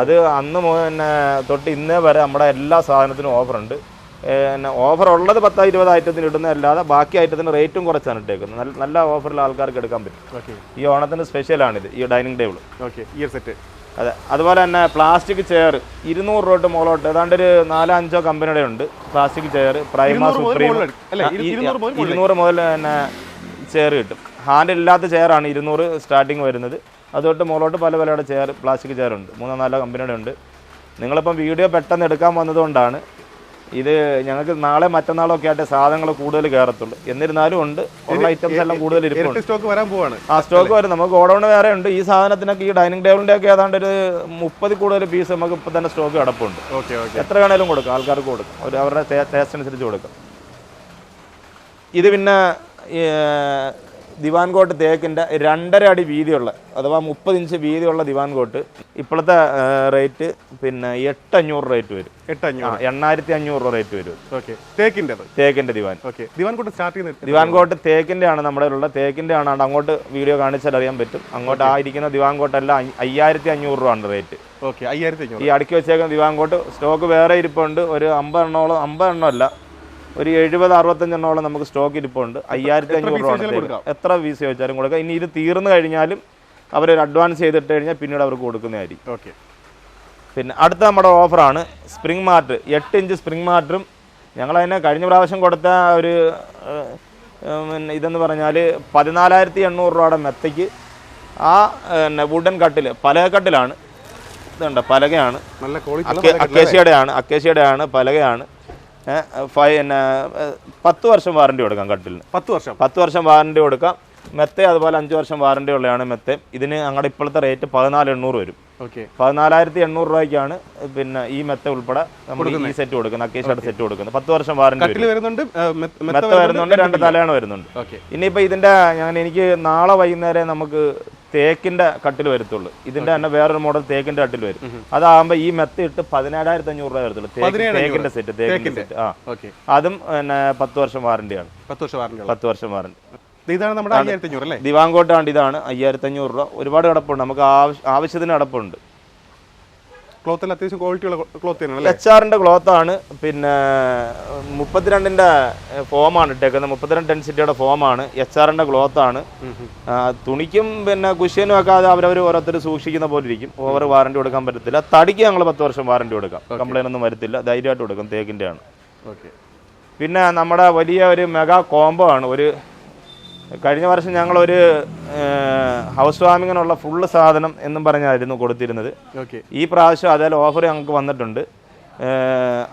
അത് അന്ന് പിന്നെ തൊട്ട് ഇന്നേ വരെ നമ്മുടെ എല്ലാ സാധനത്തിനും ഓഫറുണ്ട്. ഓഫർ ഉള്ളത് 10-20 ഐറ്റത്തിന് ഇടുന്നതല്ലാതെ ബാക്കി ഐറ്റത്തിന് റേറ്റും കുറച്ചാണ് ഇട്ടേക്കുന്നത്. നല്ല ഓഫറിൽ ആൾക്കാർക്ക് എടുക്കാൻ പറ്റും. ഈ ഓണത്തിന് സ്പെഷ്യലാണിത്, ഈ ഡൈനിങ് ടേബിൾ. ഈ സെറ്റ്. അതെ. അതുപോലെ തന്നെ പ്ലാസ്റ്റിക് ചെയർ 200 രൂപ തൊട്ട് മുകളോട്ട് ഏതാണ്ട് ഒരു 4-5 കമ്പനിയുടെ ഉണ്ട് പ്ലാസ്റ്റിക് ചെയർ. പ്രൈമ, സുപ്രീം 200 മുതൽ തന്നെ ചെയർ കിട്ടും. ഹാൻഡിൽ ഇല്ലാത്ത ചെയറാണ് 200 സ്റ്റാർട്ടിങ് വരുന്നത്. അതുതൊട്ട് മുകളോട്ട് പല പലയുടെ ചെയർ, പ്ലാസ്റ്റിക് ചെയർ ഉണ്ട്. 3-4 കമ്പനിയുടെ ഉണ്ട്. നിങ്ങളിപ്പം വീഡിയോ പെട്ടെന്ന് എടുക്കാൻ വന്നതുകൊണ്ടാണ് ഇത്. ഞങ്ങൾക്ക് നാളെ മറ്റന്നാളോ ഒക്കെ ആയിട്ട് സാധനങ്ങൾ കൂടുതൽ കയറത്തുള്ളൂ. എന്നിരുന്നാലും ഉണ്ട്, ഉള്ള ഐറ്റംസ് എല്ലാം കൂടുതൽ ഇരിപ്പുണ്ട്. സ്റ്റോക്ക് വരാൻ പോവാണ്. ആ സ്റ്റോക്ക് വരും. നമുക്ക് ഗോഡൗൺ വേറെ ഉണ്ട്. ഈ സാധനത്തിനൊക്കെ ഈ ഡൈനിങ് ടേബിളിൻ്റെ ഒക്കെ ഏതാണ്ട് ഒരു 30 കൂടുതൽ പീസ് നമുക്ക് ഇപ്പം തന്നെ സ്റ്റോക്ക് കിടപ്പുണ്ട്. എത്ര വേണേലും കൊടുക്കാം, ആൾക്കാർക്ക് കൊടുക്കാം. അവരുടെ ടേസ്റ്റ് അനുസരിച്ച് കൊടുക്കാം. ഇത് പിന്നെ ദിവാൻ കോട്ട് തേക്കിൻ്റെ 2.5 അടി വീതിയുള്ള, അഥവാ 30 ഇഞ്ച് വീതിയുള്ള ദിവാൻ കോട്ട് ഇപ്പോഴത്തെ റേറ്റ് പിന്നെ 8,500 റേറ്റ് വരും. 8,500 രൂപ റേറ്റ് വരും. തേക്കിൻ്റെ ദിവാൻ കോട്ട് സ്റ്റാർട്ട് ചെയ്യുന്നത്. ദിവാൻ കോട്ട് തേക്കിൻ്റെ ആണ് നമ്മുടെ ഉള്ള. തേക്കിൻ്റെ ആണ്. അങ്ങോട്ട് വീഡിയോ കാണിച്ചാൽ അറിയാൻ പറ്റും. അങ്ങോട്ട് ഇരിക്കുന്ന ദിവാൻ കോട്ടെല്ലാം 5,500 രൂപയാണ് റേറ്റ്. ഈ അടുക്കി വെച്ചേക്കുന്ന ദിവാൻ കോട്ട് സ്റ്റോക്ക് വേറെ ഇരിപ്പുണ്ട്. ഒരു 50 എണ്ണമല്ല, ഒരു 70-65 എണ്ണോളം നമുക്ക് സ്റ്റോക്ക് ഇരിപ്പുണ്ട്. 5,500 രൂപ എത്ര പീസ് ചോദിച്ചാലും കൊടുക്കാം. ഇനി ഇത് തീർന്നു കഴിഞ്ഞാലും അവരൊരു അഡ്വാൻസ് ചെയ്തിട്ട് കഴിഞ്ഞാൽ പിന്നീട് അവർക്ക് കൊടുക്കുന്നതായിരിക്കും. പിന്നെ അടുത്ത നമ്മുടെ ഓഫറാണ് സ്പ്രിംഗ് മാറ്റ്. 8 ഇഞ്ച് സ്പ്രിംഗ് മാറ്റും. ഞങ്ങളതിനെ കഴിഞ്ഞ പ്രാവശ്യം കൊടുത്ത ഒരു ഇതെന്ന് പറഞ്ഞാൽ 14,800 രൂപയുടെ മെത്തയ്ക്ക് ആ വുഡൻ കട്ടിൽ, പലകക്കട്ടിലാണ്. ഇതുണ്ട്, പലകയാണ്. അക്കേഷ്യയുടെ ആണ്, പലകയാണ്. 10 വർഷം വാറണ്ടി കൊടുക്കാം കട്ടിലിന്. 10 വർഷം വാറണ്ടി കൊടുക്കാം. മെത്ത അതുപോലെ 5 വർഷം വാറണ്ടി ഉള്ളതാണ് മെത്ത. ഇതിന് ഞങ്ങളുടെ ഇപ്പോഴത്തെ റേറ്റ് 14,800 വരും. 14,800 രൂപയ്ക്കാണ് പിന്നെ ഈ മെത്ത ഉൾപ്പെടെ നമ്മൾ ഈ സെറ്റ് കൊടുക്കുന്നത്, അക്കേഷ്യയുടെ സെറ്റ് കൊടുക്കുന്നത്. 10 വർഷം വാറണ്ടി വരുന്നുണ്ട്. മെത്ത വരുന്നുണ്ട്, 2 തലയാണ് വരുന്നുണ്ട്. ഇനിയിപ്പോൾ ഇതിൻ്റെ എനിക്ക് നാളെ വൈകുന്നേരം നമുക്ക് തേക്കിൻ്റെ കട്ടിൽ വരത്തുള്ളൂ. ഇതിൻ്റെ തന്നെ വേറൊരു മോഡൽ തേക്കിൻ്റെ കട്ടിൽ വരും. അതാകുമ്പോൾ ഈ മെത്ത ഇട്ട് 17,500 രൂപ വരത്തുള്ളൂ. തേക്കിൻ്റെ സെറ്റ്. അതും പിന്നെ 10 വർഷം വാറണ്ടിയാണ്. 10 വർഷം വാറണ്ടി. ഇതാണ് നമ്മുടെ 5,500 അല്ലേ? ദിവാൻ കോട്ടാണ്. ഇതാണ് 5,500 രൂപ. ഒരുപാട് കിടപ്പുണ്ട്, നമുക്ക് ആവശ്യത്തിന് കിടപ്പുണ്ട്. ക്ലോത്തിൽ അത്യാവശ്യം ക്വാളിറ്റിയുള്ള ക്ലോത്ത് തന്നെയാണ്. HR-ന്റെ ക്ലോത്താണ്. പിന്നെ 32-ന്റെ ഫോമാണ് ഇട്ടേക്കുന്നത്. 32 ഡെൻസിറ്റിയുടെ ഫോമാണ്. HR-ന്റെ ക്ലോത്താണ്. തുണിക്കും പിന്നെ കുഷ്യനും ഒക്കെ അത് അവരവർ ഓരോരുത്തർ സൂക്ഷിക്കുന്ന പോലെ ഇരിക്കും. ഓവർ വാറണ്ടി കൊടുക്കാൻ പറ്റത്തില്ല. തടിക്ക് ഞങ്ങൾ 10 വർഷം വാറണ്ടി കൊടുക്കാം. കംപ്ലൈൻ്റ് ഒന്നും വരത്തില്ല. ധൈര്യമായിട്ട് കൊടുക്കും. തേക്കിൻ്റെ ആണ്. പിന്നെ നമ്മുടെ വലിയ ഒരു മെഗാ കോംബോ ആണ്. കഴിഞ്ഞ വർഷം ഞങ്ങളൊരു ഹൗസ് വാമിങ്ങിനുള്ള ഫുള്ള് സാധനം എന്നും പറഞ്ഞായിരുന്നു കൊടുത്തിരുന്നത്. ഈ പ്രാവശ്യം അതേ ഓഫർ ഞങ്ങൾക്ക് വന്നിട്ടുണ്ട്.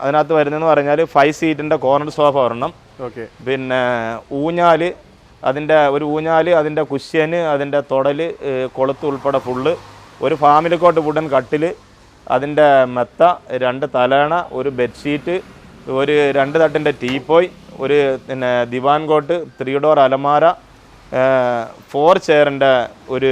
അതിനകത്ത് വരുന്നതെന്ന് പറഞ്ഞാൽ 5 സീറ്റിൻ്റെ കോർണർ സോഫ ഒരെണ്ണം, പിന്നെ ഊഞ്ഞാല്, ഒരു ഊഞ്ഞാല്, അതിൻ്റെ കുഷ്യന്, അതിൻ്റെ തൊടല്, കൊളുത്ത് ഉൾപ്പെടെ ഫുള്ള്, ഒരു ഫാമിലി കോട്ട് വുഡൻ കട്ടിൽ, അതിൻ്റെ മെത്ത, 2 തലയണ, ഒരു ബെഡ്ഷീറ്റ്, ഒരു 2 തട്ടിൻ്റെ ടീപ്പോയ്, ഒരു പിന്നെ ദിവാൻ കോട്ട്, 3 ഡോർ അലമാര, 4 ചെയറിൻ്റെ ഒരു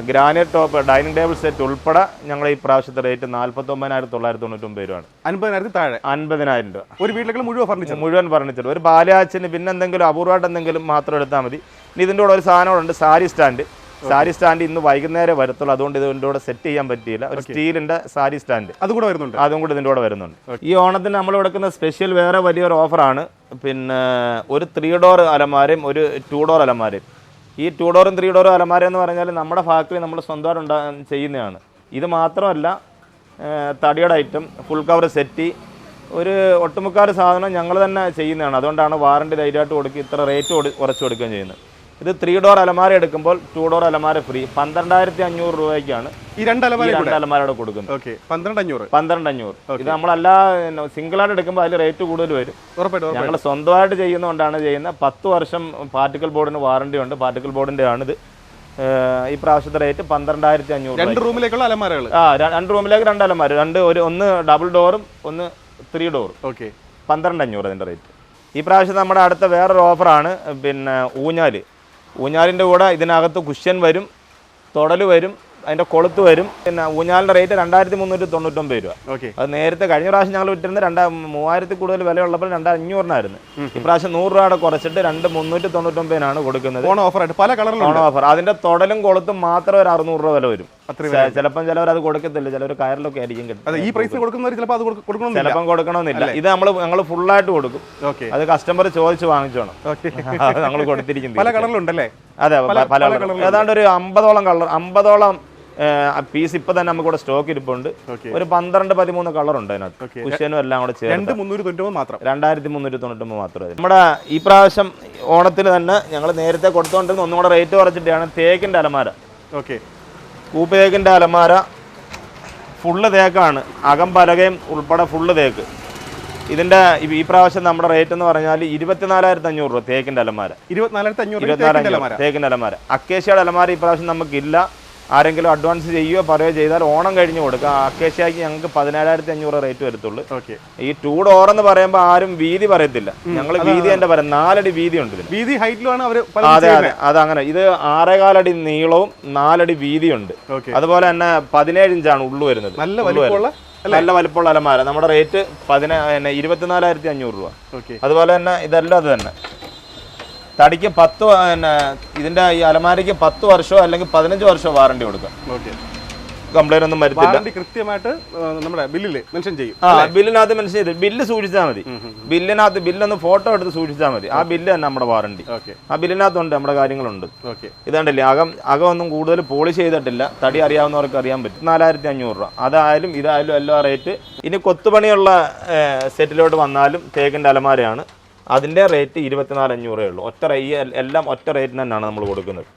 granite top dining table set ഉൾപ്പെടെ ഞങ്ങളുടെ ഈ പ്രാവശ്യത്തെ റേറ്റ് 49,999 രൂപയാണ്. 50,000 താഴെ 50,000 രൂപ ഒരു വീട്ടിലേക്ക് മുഴുവൻ ഫർണിച്ചർ. ഒരു പാലാച്ചിന് പിന്നെ എന്തെങ്കിലും അപൂർവമായിട്ട് എന്തെങ്കിലും മാത്രം എടുത്താൽ മതി. ഇനി ഇതിൻ്റെ കൂടെ ഒരു സാധനമുണ്ട്, സാരി സ്റ്റാൻഡ് ഇന്ന് വൈകുന്നേരം വരത്തുള്ളൂ, അതുകൊണ്ട് ഇതിൻ്റെ കൂടെ സെറ്റ് ചെയ്യാൻ പറ്റിയില്ല. ഒരു സ്റ്റീലിന്റെ സാരി സ്റ്റാൻഡ് അതും കൂടെ ഇതിൻ്റെ കൂടെ വരുന്നുണ്ട്. ഈ ഓണത്തിന് നമ്മൾ കൊടുക്കുന്ന സ്പെഷ്യൽ വേറെ വലിയൊരു ഓഫറാണ്. പിന്നെ ഒരു 3 ഡോർ അലമാരയും ഒരു 2 ഡോർ അലമാരയും. ഈ 2 ഡോറും 3 ഡോറും അലമാര എന്ന് പറഞ്ഞാൽ നമ്മുടെ ഫാക്ടറി നമ്മൾ സ്വന്തമായിട്ട് ചെയ്യുന്നതാണ്. ഇത് മാത്രമല്ല, തടിയുടെ ഐറ്റം, ഫുൾ കവർ സെറ്റി, ഒരു ഒട്ടുമുക്കാൽ സാധനം ഞങ്ങൾ തന്നെ ചെയ്യുന്നതാണ്. അതുകൊണ്ടാണ് വാറണ്ടി ധൈര്യമായിട്ട് കൊടുക്കുക, ഇത്ര റേറ്റ് കുറച്ച് കൊടുക്കുകയും ചെയ്യുന്നത്. ഇത് 3 ഡോർ അലമാര എടുക്കുമ്പോൾ 2 ഡോർ അലമാര ഫ്രീ. 12,500 രൂപയ്ക്കാണ് ഈ രണ്ട് അലമാരയുടെ കൊടുക്കുന്നത്. 12,500. ഇത് നമ്മളല്ല സിംഗിളായിട്ട് എടുക്കുമ്പോൾ അതിൽ റേറ്റ് കൂടുതൽ വരും. ഞങ്ങൾ സ്വന്തമായിട്ട് ചെയ്യുന്നതുകൊണ്ടാണ് ചെയ്യുന്നത്. 10 വർഷം പാർട്ടിക്കൽ ബോർഡിന് വാറണ്ടി ഉണ്ട്. പാർട്ടിക്കൽ ബോർഡിന്റെ ആണിത്. ഈ പ്രാവശ്യത്തെ റേറ്റ് 12,500. 2 റൂമിലേക്കുള്ള അലമാരകൾ. 2 റൂമിലേക്ക് 2 അലമാര, ഒന്ന് ഡബിൾ ഡോറും ഒന്ന് 3 ഡോറും. 12,500 അതിന്റെ റേറ്റ്. ഈ പ്രാവശ്യം നമ്മുടെ അടുത്ത വേറൊരു ഓഫറാണ്. പിന്നെ ഊഞ്ഞാലിൻ്റെ കൂടെ ഇതിനകത്ത് കുഷ്യൻ വരും, തുടൽ വരും, അതിൻ്റെ കൊളുത്ത് വരും. പിന്നെ ഊഞ്ഞാലിൻ്റെ റേറ്റ് 2,399 രൂപ. അത് നേരത്തെ കഴിഞ്ഞ പ്രാവശ്യം ഞങ്ങൾ വിറ്റിരുന്നത് 3,000 കൂടുതൽ വിലയുള്ളപ്പോൾ 2,500-നായിരുന്നു. ഇപ്രാവശ്യം 100 രൂപയുടെ കുറച്ചിട്ട് 2,399-നാണ് കൊടുക്കുന്നത്. On offer. അതിൻ്റെ തുടലും കൊളുത്തും മാത്രം ഒരു 600 രൂപ വില വരും. ചിലപ്പം ചിലവർ അത് കൊടുക്കത്തില്ല, ചിലവർ കയറിലൊക്കെ ആയിരിക്കും ചിലപ്പം കൊടുക്കണമെന്നില്ല. ഇത് ഞങ്ങൾ ഫുള്ളായിട്ട് കൊടുക്കും. അത് കസ്റ്റമർ ചോദിച്ച് വാങ്ങിച്ചോണം. അത് നമ്മൾ കൊടുത്തിരിക്കുന്നത്. അതെ, പല കളർ. ഏതാണ്ട് ഒരു 50ഓളം പീസ് ഇപ്പൊ തന്നെ നമുക്ക് ഇവിടെ സ്റ്റോക്ക് ഇരിപ്പുണ്ട്. ഒരു 12-13 കളർ ഉണ്ട് അതിനകത്ത്. കുഷ്യനും എല്ലാം കൂടെ ചേർത്ത് 2,399 മാത്രം. നമ്മുടെ ഈ പ്രാവശ്യം ഓണത്തിന് തന്നെ ഞങ്ങൾ നേരത്തെ കൊടുത്തോണ്ടിരുന്ന ഒന്നും കൂടെ റേറ്റ് കുറച്ചിട്ടാണ് തേക്കിന്റെ അലമാര. കൂപ്പ് തേക്കിന്റെ അലമാര ഫുള്ള് തേക്കാണ്, അകം പലകയും ഉൾപ്പെടെ ഫുള്ള് തേക്ക്. ഇതിന്റെ ഈ പ്രാവശ്യം നമ്മുടെ റേറ്റ് എന്ന് പറഞ്ഞാൽ 24,500 രൂപ തേക്കിന്റെ അലമാര. 24,500 തേക്കിന്റെ അലമാര. അക്കേഷ്യയുടെ അലമാര ഈ പ്രാവശ്യം നമുക്കില്ല. ആരെങ്കിലും അഡ്വാൻസ് ചെയ്യുകയോ പറയുകയോ ചെയ്താൽ ഓണം കഴിഞ്ഞ് കൊടുക്കുക. അക്കേഷ്യക്ക് ഞങ്ങൾക്ക് 17,500 റേറ്റ് വരത്തുള്ളൂ. ഈ 2 ഡോർ എന്ന് പറയുമ്പോൾ ആരും വീതി പറയത്തില്ല, ഞങ്ങൾ വീതി തന്നെ പറയാം. 4 അടി വീതി ഉണ്ട്. വീതി ഹൈറ്റിലാണ് അവർ. അതെ, അതങ്ങനെ. ഇത് 6.25 അടി നീളവും 4 അടി വീതിയുണ്ട്. അതുപോലെ തന്നെ 17 ഇഞ്ചാണ് ഉള്ളു വരുന്നത്. നല്ല വലിപ്പമുള്ള അലമാര. നമ്മുടെ റേറ്റ് 24,500 രൂപ. അതുപോലെ തന്നെ ഇതെല്ലാം അത് തന്നെ. തടിക്ക് 10 ഇതിന്റെ ഈ അലമാരയ്ക്ക് 10 വർഷമോ അല്ലെങ്കിൽ 15 വർഷമോ വാറണ്ടി കൊടുക്കാം. കംപ്ലൈന്റ് ഒന്നും വരത്തില്ല. കൃത്യമായിട്ട് നമ്മുടെ ബില്ലിൽ മെൻഷൻ ചെയ്യും. ബില്ലിനകത്ത് മെൻഷൻ ചെയ്ത് ബില്ല് സൂക്ഷിച്ചാൽ മതി. ബില്ലൊന്ന് ഫോട്ടോ എടുത്ത് സൂക്ഷിച്ചാൽ മതി. ആ ബില്ല് തന്നെ നമ്മുടെ വാറണ്ടി. ആ ബില്ലിനകത്തുണ്ട് നമ്മുടെ കാര്യങ്ങളുണ്ട്. ഇതാണ്ടല്ലേ, അകമൊന്നും കൂടുതൽ പോളിഷ് ചെയ്തിട്ടില്ല. തടി അറിയാവുന്നവർക്ക് അറിയാൻ പറ്റും. 4,500 രൂപ. അതായാലും ഇതായാലും എല്ലാ റേറ്റ്. ഇനി കൊത്തുപണിയുള്ള സെറ്റിലോട്ട് വന്നാലും തേക്കിന്റെ അലമാരയാണ്. അതിന്റെ റേറ്റ് 24,500 ഉള്ളൂ. എല്ലാം ഒറ്റ റേറ്റിന് തന്നെയാണ് നമ്മൾ കൊടുക്കുന്നത്.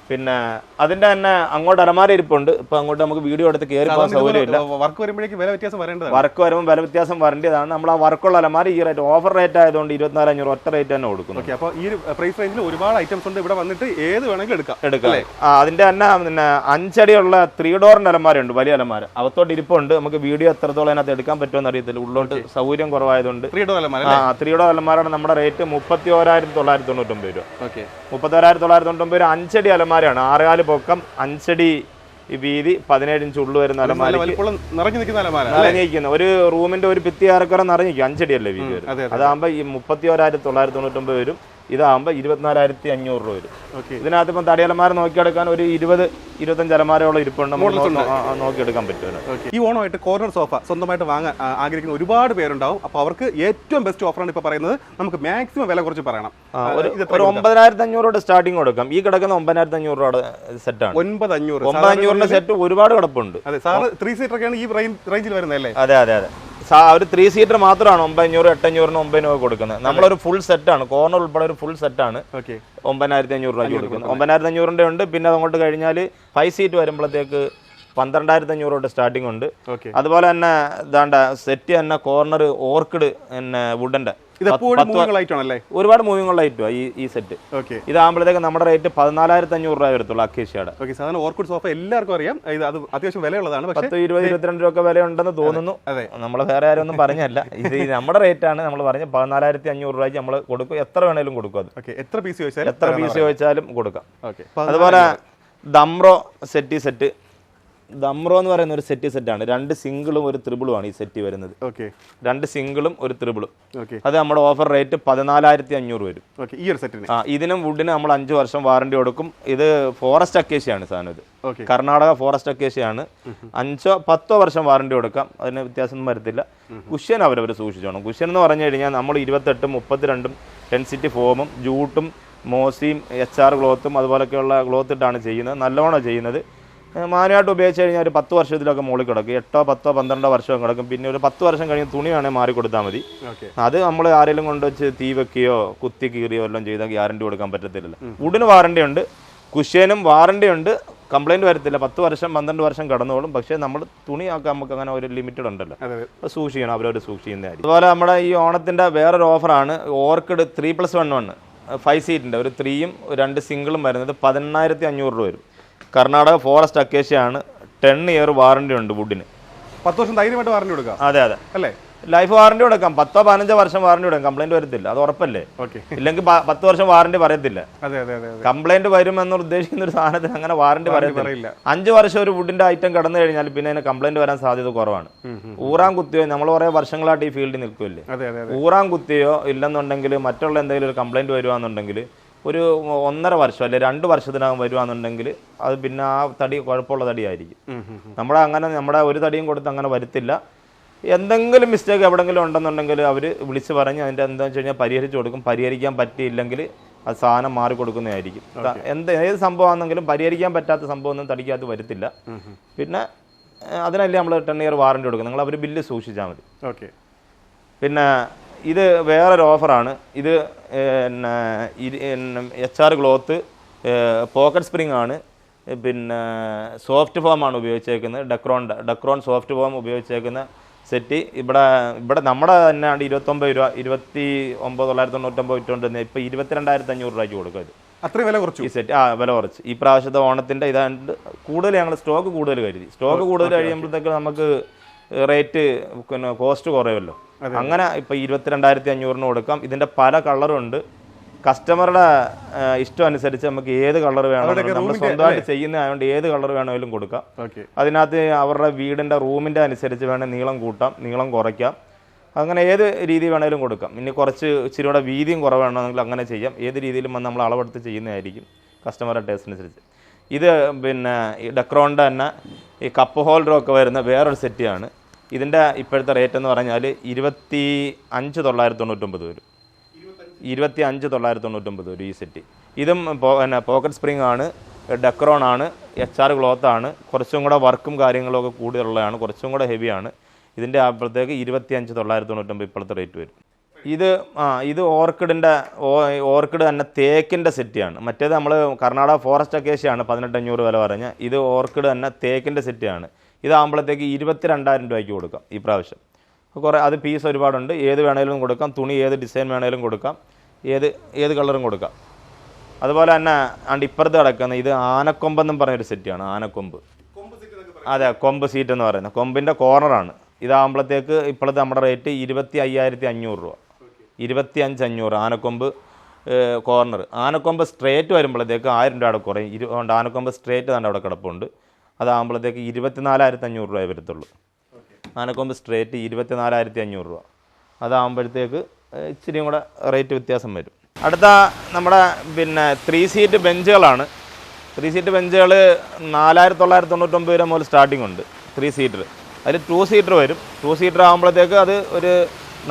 പിന്നെ അതിന്റെ തന്നെ അങ്ങോട്ട് അലമാര ഇരിപ്പുണ്ട്. ഇപ്പൊ അങ്ങോട്ട് നമുക്ക് വീഡിയോ എടുത്ത് കയറി പോകാൻ സൗകര്യമില്ല. വർക്ക് വരുമ്പോഴേക്കും വില വ്യത്യാസം വരേണ്ടതാണ്. നമ്മൾ ആ വർക്കുള്ള അലമാര ഈ റേറ്റ് ഓഫർ റേറ്റ് ആയതുകൊണ്ട് 24,500 ഒറ്റ റേറ്റ് തന്നെ കൊടുക്കുന്നു. അപ്പോൾ ഈ പ്രൈസ് റേഞ്ചിൽ ഒരുപാട് ഐറ്റംസ് ഉണ്ട്. ഇവിടെ വന്നിട്ട് ഏത് വേണമെങ്കിലും എടുക്കാം. അതിന്റെ തന്നെ 5 അടിയുള്ള 3 ഡോറിന്റെ അലമാര ഉണ്ട്, വലിയ അലമാര. അവത്തോട്ട് ഇരിപ്പുണ്ട്. നമുക്ക് വീഡിയോ എത്രത്തോളം അതിനകത്ത് എടുക്കാൻ പറ്റുമെന്ന് അറിയത്തില്ല, ഉള്ളോട്ട് സൗകര്യം കുറവായതുകൊണ്ട്. 3 ഡോർ അലമാരയുടെ നമ്മുടെ റേറ്റ് 31,999 രൂപ. 31,999 5 അടി അലമാര. 6 പൊക്കം, 5 അടി വീതി, 17 ഇഞ്ച് ഉള്ളു വരുന്ന നിറഞ്ഞിരിക്കുന്ന ഒരു റൂമിന്റെ ഒരു ഭിത്തി ഏറെക്കുറെ നിറഞ്ഞിരിക്കും. 5 അടിയല്ലേ വീതി വരും. അതാകുമ്പോ ഈ 31,999 വരും. ഇതാകുമ്പോൾ 24,500 രൂപ വരും. ഇതിനകത്ത് ഇപ്പം തടിയലമാര നോക്കിയെടുക്കാൻ ഒരു 20-25 അലമാരയോളം ഇരിപ്പുണ്ട്. നോക്കിയെടുക്കാൻ പറ്റും. ഈ ഓണമായിട്ട് കോർണർ സോഫ സ്വന്തമായിട്ട് വാങ്ങാൻ ആഗ്രഹിക്കുന്ന ഒരുപാട് പേരുണ്ടാവും. അപ്പോൾ അവർക്ക് ഏറ്റവും ബെസ്റ്റ് ഓഫറാണ് ഇപ്പോൾ പറയുന്നത്. നമുക്ക് മാക്സിമം വില കുറച്ച് പറയണം. ഒരു 9,500 സ്റ്റാർട്ടിങ് കൊടുക്കാം. ഈ കിടക്കുന്ന 9,500 രൂപയുടെ സെറ്റാണ്. 9,500 സെറ്റ് ഒരുപാട് കിടപ്പുണ്ട്. അതെ, സാർ 3 സീറ്ററൊക്കെയാണ് ഈ റേഞ്ചിൽ വരുന്നത്. അതെ അതെ അതെ. ഒരു 3 സീറ്റർ മാത്രമാണ് 9,500, 8,500, 9,000 കൊടുക്കുന്നത്. നമ്മളൊരു ഫുൾ സെറ്റാണ്, കോർണർ ഉൾപ്പെടെ ഒരു ഫുൾ സെറ്റാണ് 9,500 രൂപ കൊടുക്കുന്നത്. 9,500 ഉണ്ട്. പിന്നെ അങ്ങോട്ട് കഴിഞ്ഞാൽ 5 സീറ്റ് വരുമ്പോഴത്തേക്ക് 12,500 തൊട്ട് സ്റ്റാർട്ടിംഗ് ഉണ്ട്. അതുപോലെ തന്നെ ഇതാണ്ട സെറ്റ് തന്നെ കോർണർ ഓർക്കിഡ് പിന്നെ വുഡന്റെ ഒരുപാട് മൂവിംഗ് ഉള്ള ഐറ്റം ഈ സെറ്റ്. ഇതാകുമ്പോഴത്തേക്ക് നമ്മുടെ റേറ്റ് 14,500 രൂപ വരത്തുള്ളൂ അക്കേഷ്യയുടെ. ഓർക്കിഡ് സോഫ എല്ലാവർക്കും അറിയാം. അത് അത്യാവശ്യം വിലയുള്ളതാണ്. 10-20-22 രൂപ വില ഉണ്ടെന്ന് തോന്നുന്നു. നമ്മൾ വേറെ ആരും ഒന്നും പറഞ്ഞല്ല. ഇത് നമ്മുടെ റേറ്റ് ആണ്. നമ്മൾ പറഞ്ഞ 14,500 രൂപയ്ക്ക് നമ്മൾ കൊടുക്കും. എത്ര വേണേലും കൊടുക്കും. അത് എത്ര പീസ് ചോദിച്ചാലും കൊടുക്കാം. അതുപോലെ ദംറോ സെറ്റ് ദംറോ എന്ന് പറയുന്ന ഒരു സെറ്റാണ്. 2 സിംഗിളും ഒരു ത്രിബിളുമാണ് ഈ സെറ്റ് വരുന്നത്. ഓക്കെ, 2 സിംഗിളും ഒരു ത്രിബിളും. ഓക്കെ, അത് നമ്മുടെ ഓഫർ റേറ്റ് 14,500 വരും. ഓക്കെ, ഈ ഒരു സെറ്റിന്. ഇതിനും വുഡിന് നമ്മൾ 5 വർഷം വാറണ്ടി കൊടുക്കും. ഇത് ഫോറസ്റ്റ് അക്കേഷ്യയാണ് സാധനം. ഇത് ഓക്കെ, കർണാടക ഫോറസ്റ്റ് അക്കേഷ്യയാണ്. 5-10 വർഷം വാറണ്ടി കൊടുക്കാം. അതിന് വ്യത്യാസമൊന്നും വരത്തില്ല. കുഷ്യൻ അവരവർ സൂക്ഷിച്ചോണം. കുഷ്യൻ എന്ന് പറഞ്ഞു കഴിഞ്ഞാൽ നമ്മൾ 28, 32 ഡെൻസിറ്റി ഫോമും ജൂട്ടും മോസിയും HR ക്ലോത്തും അതുപോലൊക്കെയുള്ള ക്ലോത്ത് ഇട്ടാണ് ചെയ്യുന്നത്. നല്ലോണം ചെയ്യുന്നത്. മാനുവായിട്ട് ഉപയോഗിച്ച് കഴിഞ്ഞാൽ ഒരു 10 വർഷത്തിലൊക്കെ മുകളിൽ കിടക്കും. 8, 10, 12 വർഷം കിടക്കും. പിന്നെ ഒരു 10 വർഷം കഴിഞ്ഞ് തുണി വേണേൽ മാറി കൊടുത്താൽ മതി. അത് നമ്മൾ ആരെങ്കിലും കൊണ്ടുവച്ച് തീ വെക്കുകയോ കുത്തി കീറിയോ എല്ലാം ചെയ്താൽ ഗ്യാരണ്ടി കൊടുക്കാൻ പറ്റത്തില്ല. വുഡിന് വാറണ്ടി ഉണ്ട്, കുഷ്യനും വാറണ്ടി ഉണ്ട്. കംപ്ലൈൻറ്റ് വരത്തില്ല. 10 വർഷം 12 വർഷം കടന്നോളും. പക്ഷേ നമ്മൾ തുണിയൊക്കെ നമുക്ക് അങ്ങനെ ഒരു ലിമിറ്റഡ് ഉണ്ടല്ലോ, അപ്പോൾ സൂക്ഷിക്കണം. അവരവർ സൂക്ഷിക്കുന്നതായിരിക്കും. അതുപോലെ നമ്മുടെ ഈ ഓണത്തിൻ്റെ വേറൊരു ഓഫറാണ് ഓർക്കിഡ് 3+1 5 സീറ്റിൻ്റെ ഒരു 3യും 2 സിംഗിളും വരുന്നത് 18,500 രൂപ വരും. കർണാടക ഫോറസ്റ്റ് അക്കേഷ്യയാണ്. 10 ഇയർ വാറണ്ടി ഉണ്ട് വുഡിന്. 10 വർഷം ധൈര്യമായിട്ട് വാറണ്ടി കൊടുക്കാം. അതെ അല്ലേ, ലൈഫ് വാറണ്ടി കൊടുക്കാം. 10-15 വർഷം വാറണ്ടി കൊടുക്കാം. കംപ്ലൈന്റ് വരത്തില്ല. അത് ഉറപ്പല്ലേ? ഇല്ലെങ്കിൽ 10 വർഷം വാറണ്ടി പറയത്തില്ല. കംപ്ലൈന്റ് വരുമെന്ന് ഉദ്ദേശിക്കുന്ന ഒരു സാധനത്തിന് അങ്ങനെ വാറണ്ടി പറയത്തില്ല. 5 വർഷം ഒരു വുഡിന്റെ ഐറ്റം കടന്നു കഴിഞ്ഞാൽ പിന്നെ അതിന് കംപ്ലൈന്റ് വരാൻ സാധ്യത കുറവാണ്. ഊറാൻ കുത്തിയോ, നമ്മൾ കുറെ വർഷങ്ങളായിട്ട് ഈ ഫീൽഡിൽ നിൽക്കുമല്ലേ, ഊറാൻ കുത്തിയോ ഇല്ലെന്നുണ്ടെങ്കിൽ മറ്റുള്ള എന്തെങ്കിലും ഒരു കംപ്ലൈന്റ് വരുവാന്നുണ്ടെങ്കിൽ ഒരു 1.5 വർഷം അല്ലെ 2 വർഷത്തിനകം വരുവാന്നുണ്ടെങ്കിൽ അത് പിന്നെ ആ തടി കുഴപ്പമുള്ള തടിയായിരിക്കും. നമ്മുടെ ഒരു തടിയും കൊടുത്ത് അങ്ങനെ വരുത്തില്ല. എന്തെങ്കിലും മിസ്റ്റേക്ക് എവിടെയെങ്കിലും ഉണ്ടെന്നുണ്ടെങ്കിൽ അവർ വിളിച്ച് പറഞ്ഞ് അതിൻ്റെ എന്താണെന്ന് വെച്ച് കഴിഞ്ഞാൽ പരിഹരിച്ച് കൊടുക്കും. പരിഹരിക്കാൻ പറ്റിയില്ലെങ്കിൽ അത് സാധനം മാറി കൊടുക്കുന്നതായിരിക്കും. ഏത് സംഭവമാണെന്നെങ്കിലും പരിഹരിക്കാൻ പറ്റാത്ത സംഭവമൊന്നും തടിക്കകത്ത് വരുത്തില്ല. പിന്നെ അതിനല്ലേ നമ്മൾ 10 ഇയർ വാറണ്ടി കൊടുക്കും. നിങ്ങൾ അവർ ബില്ല് സൂക്ഷിച്ചാൽ മതി. ഓക്കെ. പിന്നെ ഇത് വേറൊരു ഓഫറാണ്. ഇത് HR ക്ലോത്ത് പോക്കറ്റ് സ്പ്രിംഗ് ആണ്. പിന്നെ സോഫ്റ്റ് ഫോമാണ് ഉപയോഗിച്ചേക്കുന്നത്. ഡെക്രോൺ സോഫ്റ്റ് ഫോം ഉപയോഗിച്ചേക്കുന്ന സെറ്റ് ഇവിടെ നമ്മുടെ തന്നെ 29 രൂപ 29,999 ഇട്ടുകൊണ്ടിരുന്നത് ഇപ്പോൾ 22,500 രൂപയ്ക്ക് കൊടുക്കും. ഇത് അത്രയും വില കുറച്ചു ഈ സെറ്റ്. വില കുറച്ച്. ഈ പ്രാവശ്യത്തെ ഓണത്തിൻ്റെ ഇതാണ്ട് കൂടുതൽ ഞങ്ങൾ സ്റ്റോക്ക് കൂടുതൽ കരുതി. സ്റ്റോക്ക് കൂടുതൽ കഴിയുമ്പോഴത്തേക്ക് നമുക്ക് റേറ്റ് പിന്നെ കോസ്റ്റ് കുറയുമല്ലോ. അങ്ങനെ ഇപ്പോൾ 22,500 കൊടുക്കാം. ഇതിൻ്റെ പല കളറുണ്ട്. കസ്റ്റമറുടെ ഇഷ്ടം അനുസരിച്ച് നമുക്ക് ഏത് കളർ വേണം, നമ്മൾ സ്വന്തമായിട്ട് ചെയ്യുന്നതായതുകൊണ്ട് ഏത് കളർ വേണമെങ്കിലും കൊടുക്കാം. അതിനകത്ത് അവരുടെ വീടിൻ്റെ റൂമിൻ്റെ അനുസരിച്ച് വേണമെങ്കിൽ നീളം കൂട്ടാം, നീളം കുറയ്ക്കാം. അങ്ങനെ ഏത് രീതി വേണമെങ്കിലും കൊടുക്കാം. ഇനി കുറച്ച് ഇച്ചിരിയുടെ വീതിയും കുറവാണെങ്കിൽ അങ്ങനെ ചെയ്യാം. ഏത് രീതിയിലും നമ്മൾ അളവെടുത്ത് ചെയ്യുന്നതായിരിക്കും കസ്റ്റമറുടെ ടേസ്റ്റിനനുസരിച്ച്. ഇത് പിന്നെ ഈ ഡെക്രോണിൻ്റെ തന്നെ ഈ കപ്പ് ഹോൾഡറൊക്കെ വരുന്ന വേറൊരു സെറ്റാണ്. ഇതിൻ്റെ ഇപ്പോഴത്തെ റേറ്റ് എന്ന് പറഞ്ഞാൽ 25,999 വരും. 25,999 വരും ഈ സെറ്റ്. ഇതും പിന്നെ പോക്കറ്റ് സ്പ്രിംഗ് ആണ്, ഡെക്രോൺ ആണ്, HR ക്ലോത്ത് ആണ്. കുറച്ചും കൂടെ വർക്കും കാര്യങ്ങളൊക്കെ കൂടുതലുള്ളതാണ്, കുറച്ചും കൂടെ ഹെവിയാണ്. ഇതിൻ്റെ അപ്പോഴത്തേക്ക് 25,999 ഇപ്പോഴത്തെ റേറ്റ് വരും. ഇത് ഓർക്കിഡ് തന്നെ തേക്കിൻ്റെ സെറ്റാണ്. മറ്റേത് നമ്മൾ കർണാടക ഫോറസ്റ്റ് അക്കേഷ്യയാണ് 18,500 വില പറഞ്ഞ. ഇത് ഓർക്കിഡ് തന്നെ തേക്കിൻ്റെ സെറ്റാണ്. ഇതാകുമ്പോഴത്തേക്ക് 22,000 രൂപയ്ക്ക് കൊടുക്കാം ഈ പ്രാവശ്യം. അത് പീസ് ഒരുപാടുണ്ട്. ഏത് വേണേലും കൊടുക്കാം. തുണി ഏത് ഡിസൈൻ വേണേലും കൊടുക്കാം. ഏത് കളറും കൊടുക്കാം. അതുപോലെ തന്നെ ഇപ്പുറത്ത് കിടക്കുന്ന ഇത് ആനക്കൊമ്പെന്നും പറഞ്ഞൊരു സെറ്റാണ്. ആനക്കൊമ്പ്. അതെ, കൊമ്പ് സീറ്റ് എന്ന് പറയുന്നത്. കൊമ്പിൻ്റെ കോർണറാണ്. ഇതാകുമ്പോഴത്തേക്ക് ഇപ്പോഴത്തെ നമ്മുടെ റേറ്റ് 25,500 രൂപ. 25,500 ആനക്കൊമ്പ് കോർണർ. ആനക്കൊമ്പ് സ്ട്രേറ്റ് വരുമ്പോഴത്തേക്ക് 1000 രൂപ അവിടെ കുറയും. അതുകൊണ്ട് ആനക്കൊമ്പ് സ്ട്രേറ്റ് തന്നെ അവിടെ കിടപ്പുണ്ട്. അതാകുമ്പോഴത്തേക്ക് 24,500 രൂപ വരത്തുള്ളൂ. ആനക്കൊമ്പ് സ്ട്രേറ്റ് 24,500 രൂപ. അതാകുമ്പോഴത്തേക്ക് ഇച്ചിരിയും കൂടെ റേറ്റ് വ്യത്യാസം വരും. അടുത്ത നമ്മുടെ പിന്നെ 3 സീറ്റ് ബെഞ്ചുകളാണ്. 3 സീറ്റ് ബെഞ്ചുകൾ 4,999 രൂപ മുതൽ സ്റ്റാർട്ടിംഗ് ഉണ്ട്. 3 സീറ്റർ. അതിൽ 2 സീറ്റർ വരും. 2 സീറ്റർ ആകുമ്പോഴത്തേക്ക് അത് ഒരു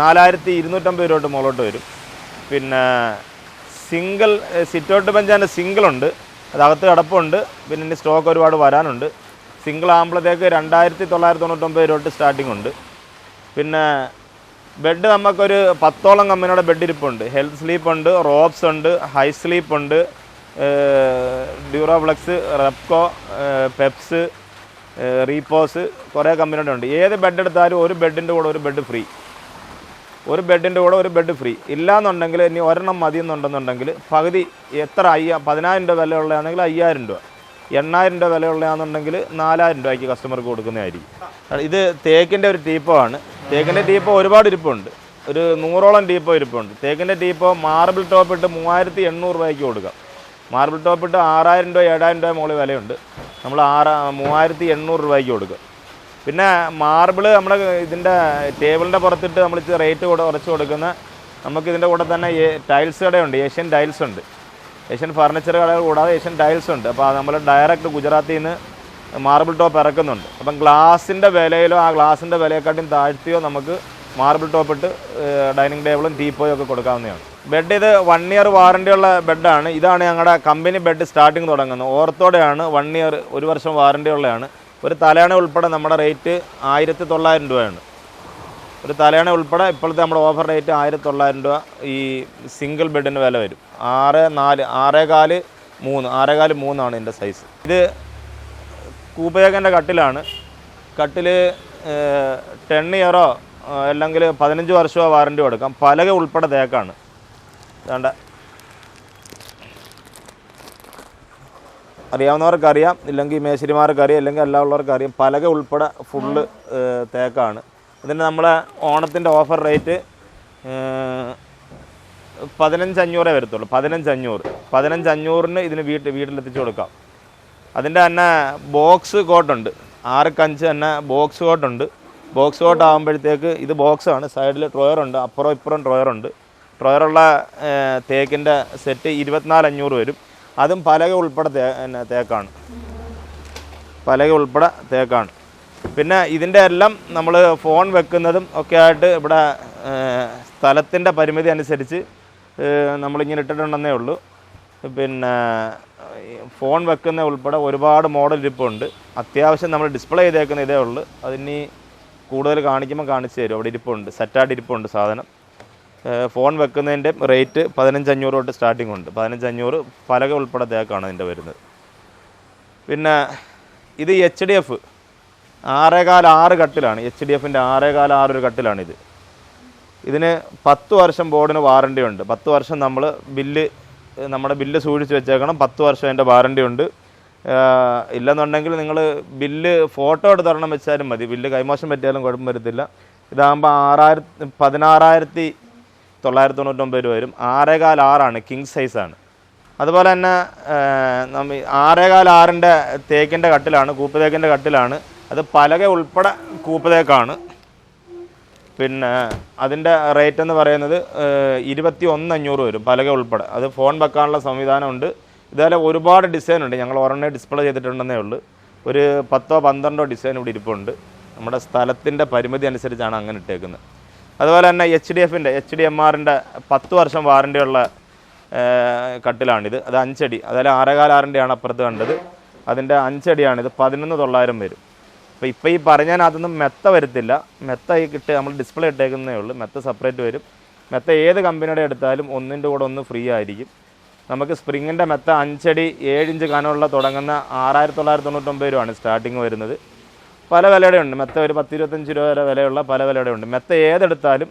4,250 രൂപ തൊട്ട് മുകളിലോട്ട് വരും. പിന്നെ സിംഗിൾ സിറ്റൗട്ട് ബെഞ്ചാൻ്റെ സിംഗിളുണ്ട്. അതകത്ത് കിടപ്പുണ്ട്. പിന്നെ ഇനി സ്റ്റോക്ക് ഒരുപാട് വരാനുണ്ട്. സിംഗിൾ ആകുമ്പോഴത്തേക്ക് 2,999 രൂപ തൊട്ട് സ്റ്റാർട്ടിംഗ് ഉണ്ട്. പിന്നെ ബെഡ് നമുക്കൊരു 10ഓളം കമ്പനിയുടെ ബെഡ് ഇരിപ്പുണ്ട്. ഹെൽത്ത് സ്ലീപ്പ് ഉണ്ട്, റോബ്സ് ഉണ്ട്, ഹൈ സ്ലീപ്പ് ഉണ്ട്, ഡ്യൂറാഫ്ലെക്സ്, റെപ്കോ, പെപ്സ്, റീപോസ്, കുറേ കമ്പനിയുടെ ഉണ്ട്. ഏത് ബെഡ് എടുത്താലും ഒരു ബെഡിൻ്റെ കൂടെ ഒരു ബെഡ് ഫ്രീ. ഒരു ബെഡിൻ്റെ കൂടെ ഒരു ബെഡ് ഫ്രീ. ഇല്ലയെന്നുണ്ടെങ്കിൽ ഇനി ഒരെണ്ണം മതി എന്നുണ്ടെന്നുണ്ടെങ്കിൽ പകുതി എത്ര 10,000 രൂപ വിലയുള്ളതാണെങ്കിൽ 5,000 രൂപ, 8,000 രൂപ വിലയുള്ളതാണെന്നുണ്ടെങ്കിൽ 4,000 രൂപയ്ക്ക് കസ്റ്റമർക്ക് കൊടുക്കുന്നതായിരിക്കും. ഇത് തേക്കിൻ്റെ ഒരു ടീപ്പോ ആണ്. തേക്കിൻ്റെ ടീപ്പോ ഒരുപാട് ഇരിപ്പുണ്ട്. ഒരു 100ഓളം ടീപ്പോ ഇരിപ്പുണ്ട്. തേക്കിൻ്റെ ടീപ്പോ മാർബിൾ ടോപ്പ് ഇട്ട് 3,800 രൂപയ്ക്ക് കൊടുക്കാം. മാർബിൾ ടോപ്പ് ഇട്ട് 6000 രൂപ 7000 രൂപ മുകളിൽ വിലയുണ്ട്. നമ്മൾ 3800 രൂപയ്ക്ക് കൊടുക്കും. പിന്നെ മാർബിൾ നമ്മുടെ ഇതിൻ്റെ ടേബിളിൻ്റെ പുറത്തിട്ട് നമ്മൾ റേറ്റ് കുറച്ച് കൊടുക്കുന്ന നമുക്കിതിൻ്റെ കൂടെ തന്നെ ടൈൽസ് കടയുണ്ട്, ഏഷ്യൻ ടൈൽസ് ഉണ്ട്. ഏഷ്യൻ ഫർണിച്ചർ കടകൾ കൂടാതെ ഏഷ്യൻ ടൈൽസ് ഉണ്ട്. അപ്പോൾ നമ്മൾ ഡയറക്റ്റ് ഗുജറാത്തിൽ നിന്ന് മാർബിൾ ടോപ്പ് ഇറക്കുന്നുണ്ട്. അപ്പം ഗ്ലാസിൻ്റെ വിലയിലോ ആ ഗ്ലാസിൻ്റെ വിലയെക്കാട്ടും താഴ്ത്തിയോ നമുക്ക് മാർബിൾ ടോപ്പ് ഇട്ട് ഡൈനിങ് ടേബിളും ടീപ്പോയും ഒക്കെ കൊടുക്കാവുന്നതാണ്. ബെഡ് ഇത് 1 year വാറണ്ടിയുള്ള ബെഡാണ്. ഇതാണ് ഞങ്ങളുടെ കമ്പനി ബെഡ് സ്റ്റാർട്ടിങ് തുടങ്ങുന്നത്. ഓർത്തോടെയാണ് 1 year 1 വർഷം വാറണ്ടി ഉള്ളതാണ്. ഒരു തലയണ ഉൾപ്പെടെ നമ്മുടെ റേറ്റ് 1900 രൂപയാണ്. ഒരു തലയണ ഉൾപ്പെടെ ഇപ്പോഴത്തെ നമ്മുടെ ഓഫർ റേറ്റ് 1900 രൂപ. ഈ സിംഗിൾ ബെഡിന് വില വരും 6.4 6.4 ആണ് ഇതിൻ്റെ സൈസ്. ഇത് കൂപ്പേക്കൻ്റെ കട്ടിലാണ്. കട്ടിൽ 10 year അല്ലെങ്കിൽ 15 വർഷമോ വാറണ്ടി കൊടുക്കാം. പലക ഉൾപ്പെടെ തേക്കാണ്. വേണ്ട അറിയാവുന്നവർക്കറിയാം, ഇല്ലെങ്കിൽ മേശരിമാർക്കറിയാം, അല്ലെങ്കിൽ എല്ലാവർക്കറിയാം. പലക ഉൾപ്പെടെ ഫുള്ള് തേക്കാണ്. ഇതിന് നമ്മളെ ഓണത്തിൻ്റെ ഓഫർ റേറ്റ് 15,500 വരത്തുള്ളൂ. 15,500 ഇതിന് വീട്ടിലെത്തിച്ച് കൊടുക്കാം. അതിൻ്റെ തന്നെ ബോക്സ് കോട്ടുണ്ട്, 6x5 തന്നെ ബോക്സ് കോട്ടുണ്ട്. ബോക്സ് കോട്ട് ആകുമ്പോഴത്തേക്ക് ഇത് ബോക്സാണ്, സൈഡിൽ ഡ്രോയറുണ്ട്, അപ്പുറം ഇപ്പുറം ഡ്രോയറുണ്ട്. ഡ്രോയറുള്ള തേക്കിൻ്റെ സെറ്റ് 24,500 വരും. അതും പലക ഉൾപ്പെടെ തേക്കാണ്. പലക ഉൾപ്പെടെ തേക്കാണ്. പിന്നെ ഇതിൻ്റെ എല്ലാം നമ്മൾ ഫോൺ വെക്കുന്നതും ഒക്കെ ആയിട്ട് ഇവിടെ സ്ഥലത്തിൻ്റെ പരിമിതി അനുസരിച്ച് നമ്മളിങ്ങനെ ഇട്ടിട്ടുണ്ടെന്നേ ഉള്ളൂ. പിന്നെ ഫോൺ വെക്കുന്ന ഉൾപ്പെടെ ഒരുപാട് മോഡൽ ഇരിപ്പുണ്ട്. അത്യാവശ്യം നമ്മൾ ഡിസ്പ്ലേ ചെയ്തേക്കുന്ന ഇതേ ഉള്ളൂ. അതിനി കൂടുതൽ കാണിക്കുമ്പോൾ കാണിച്ചു തരും. അവിടെ ഇരിപ്പുണ്ട്, സെറ്റായിട്ട് ഇരിപ്പുണ്ട് സാധനം. ഫോൺ വെക്കുന്നതിൻ്റെ റേറ്റ് 15,500 തൊട്ട് സ്റ്റാർട്ടിംഗ് ഉണ്ട്. 15,500 പലക ഉൾപ്പെടെ തേക്കാണ് ഇതിൻ്റെ വരുന്നത്. പിന്നെ ഇത് HDF 6.4 കട്ടിലാണ്. HDFൻ്റെ 6.4 ഒരു കട്ടിലാണിത്. ഇതിന് 10 വർഷം ബോർഡിന് വാറണ്ടി ഉണ്ട്. 10 വർഷം നമ്മൾ നമ്മുടെ ബില്ല് സൂക്ഷിച്ച് വെച്ചേക്കണം. 10 വർഷം അതിൻ്റെ വാറണ്ടി ഉണ്ട്. ഇല്ലെന്നുണ്ടെങ്കിൽ നിങ്ങൾ ബില്ല് ഫോട്ടോ എടുത്ത് തരണം വെച്ചാലും മതി. ബില്ല് കൈമോശം പറ്റിയാലും കുഴപ്പം വരത്തില്ല. ഇതാകുമ്പോൾ 16,999 രൂപ വരും. 6.4 കിങ് സൈസാണ്. അതുപോലെ തന്നെ 6.4 തേക്കിൻ്റെ കട്ടിലാണ്, കൂപ്പ് തേക്കിൻ്റെ കട്ടിലാണ്. അത് പലക ഉൾപ്പെടെ കൂപ്പ് തേക്കാണ്. പിന്നെ അതിൻ്റെ റേറ്റ് എന്ന് പറയുന്നത് 21,500 വരും, പലക ഉൾപ്പെടെ. അത് ഫോൺ വെക്കാനുള്ള സംവിധാനമുണ്ട്. ഇതുപോലെ ഒരുപാട് ഡിസൈൻ ഉണ്ട്. ഞങ്ങൾ ഒരെണ്ണം ഡിസ്പ്ലേ ചെയ്തിട്ടുണ്ടെന്നേ ഉള്ളൂ. ഒരു 10-12 ഡിസൈൻ ഇവിടെ ഇരിപ്പുണ്ട്. നമ്മുടെ സ്ഥലത്തിൻ്റെ പരിമിതി അനുസരിച്ചാണ് അങ്ങനെ ഇട്ടേക്കുന്നത്. അതുപോലെ തന്നെ HDMRൻ്റെ 10 വർഷം വാറണ്ടിയുള്ള കട്ടിലാണിത്. അത് 5 അടി, അതായത് 6.4 അപ്പുറത്ത് കണ്ടത്. അതിൻ്റെ 5 അടിയാണിത്. 11,900 വരും. അപ്പോൾ ഇപ്പോൾ ഈ പറഞ്ഞതിനകത്തൊന്നും മെത്ത വരത്തില്ല. മെത്ത കിട്ടി നമ്മൾ ഡിസ്പ്ലേ ഇട്ടേക്കുന്നേ ഉള്ളൂ. മെത്ത സെപ്പറേറ്റ് വരും. മെത്ത ഏത് കമ്പനിയുടെ എടുത്താലും ഒന്നിൻ്റെ കൂടെ ഒന്ന് ഫ്രീ ആയിരിക്കും. നമുക്ക് സ്പ്രിങ്ങിൻ്റെ മെത്ത 5 അടി 7 ഇഞ്ച് കനമുള്ള തുടങ്ങുന്ന 6,999 രൂപയാണ് സ്റ്റാർട്ടിങ് വരുന്നത്. പല വിലയുടെ ഉണ്ട്. മെത്ത ഒരു 10-25 രൂപ വരെ വിലയുള്ള പല വിലയുടെ ഉണ്ട്. മെത്ത ഏതെടുത്താലും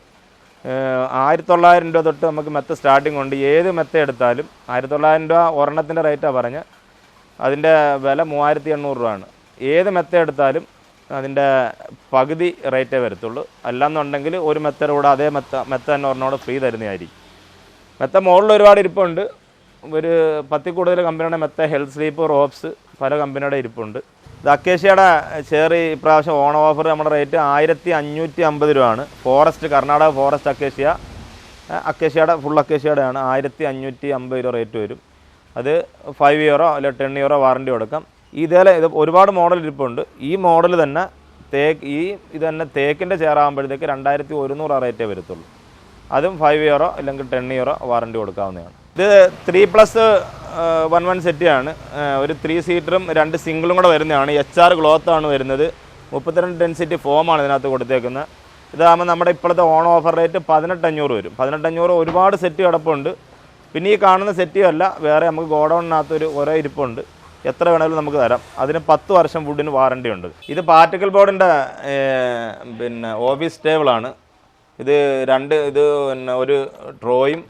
1,900 രൂപ തൊട്ട് നമുക്ക് മെത്ത സ്റ്റാർട്ടിംഗ് ഉണ്ട്. ഏത് മെത്ത എടുത്താലും 1,900 രൂപ ഒരെണ്ണത്തിൻ്റെ റേറ്റാണ് പറഞ്ഞത്. അതിൻ്റെ വില 3,800 രൂപയാണ്. ഏത് മെത്ത എടുത്താലും അതിൻ്റെ പകുതി റേറ്റേ വരത്തുള്ളൂ. അല്ലാന്നുണ്ടെങ്കിൽ ഒരു മെത്തയുടെ കൂടെ അതേ മെത്ത തന്നെ ഒരെണ്ണോടെ ഫ്രീ തരുന്നതായിരിക്കും. മെത്ത മുകളിൽ ഒരുപാട് ഇരിപ്പുണ്ട്. ഒരു 10 കൂടുതൽ കമ്പനിയുടെ മെത്ത, ഹെൽത്ത് സ്ലീപ്പ്, റോപ്സ് പല കമ്പനിയുടെ ഇരിപ്പുണ്ട്. ഇത് അക്കേഷ്യയുടെ ചെറി ഇപ്രാവശ്യം ഓണം ഓഫർ നമ്മുടെ റേറ്റ് 1,550 രൂപയാണ്. ഫോറസ്റ്റ്, കർണാടക ഫോറസ്റ്റ് അക്കേഷ്യയുടെ ഫുൾ അക്കേഷ്യയുടെയാണ്. 1,550 രൂപ റേറ്റ് വരും. അത് 5 year അല്ലെങ്കിൽ 10 year വാറണ്ടി കൊടുക്കാം. ഇത് ഒരുപാട് മോഡൽ ഇരിപ്പുണ്ട്. ഈ മോഡൽ തന്നെ ഇത് തന്നെ തേക്കിൻ്റെ ചെയറാകുമ്പോഴത്തേക്ക് 2,100 റേറ്റേ വരത്തുള്ളൂ. അതും 5 year അല്ലെങ്കിൽ 10 year വാറണ്ടി കൊടുക്കാവുന്നതാണ്. ഇത് 3+1 സെറ്റിയാണ്. ഒരു 3 സീറ്ററും 2 സിംഗിളും കൂടെ വരുന്നതാണ്. HR ക്ലോത്താണ് വരുന്നത്. 32 ഡെൻസിറ്റി ഫോമാണ് ഇതിനകത്ത് കൊടുത്തേക്കുന്നത്. ഇതാകുമ്പോൾ നമ്മുടെ ഇപ്പോഴത്തെ ഓൺ ഓഫർ റേറ്റ് 18,500 വരും. 18,500 ഒരുപാട് സെറ്റ് കിടപ്പുണ്ട്. പിന്നെ ഈ കാണുന്ന സെറ്റുമല്ല, വേറെ നമുക്ക് ഗോഡൗണിനകത്തൊരു ഒരേ ഇരിപ്പുണ്ട്. എത്ര വേണമെങ്കിലും നമുക്ക് തരാം. അതിന് 10 വർഷം വുഡിന് വാറണ്ടി ഉണ്ട്. ഇത് പാർട്ടിക്കൽ ബോർഡിൻ്റെ പിന്നെ ഓഫീസ് ടേബിളാണ്. ഇത് പിന്നെ ഒരു ഡ്രോയും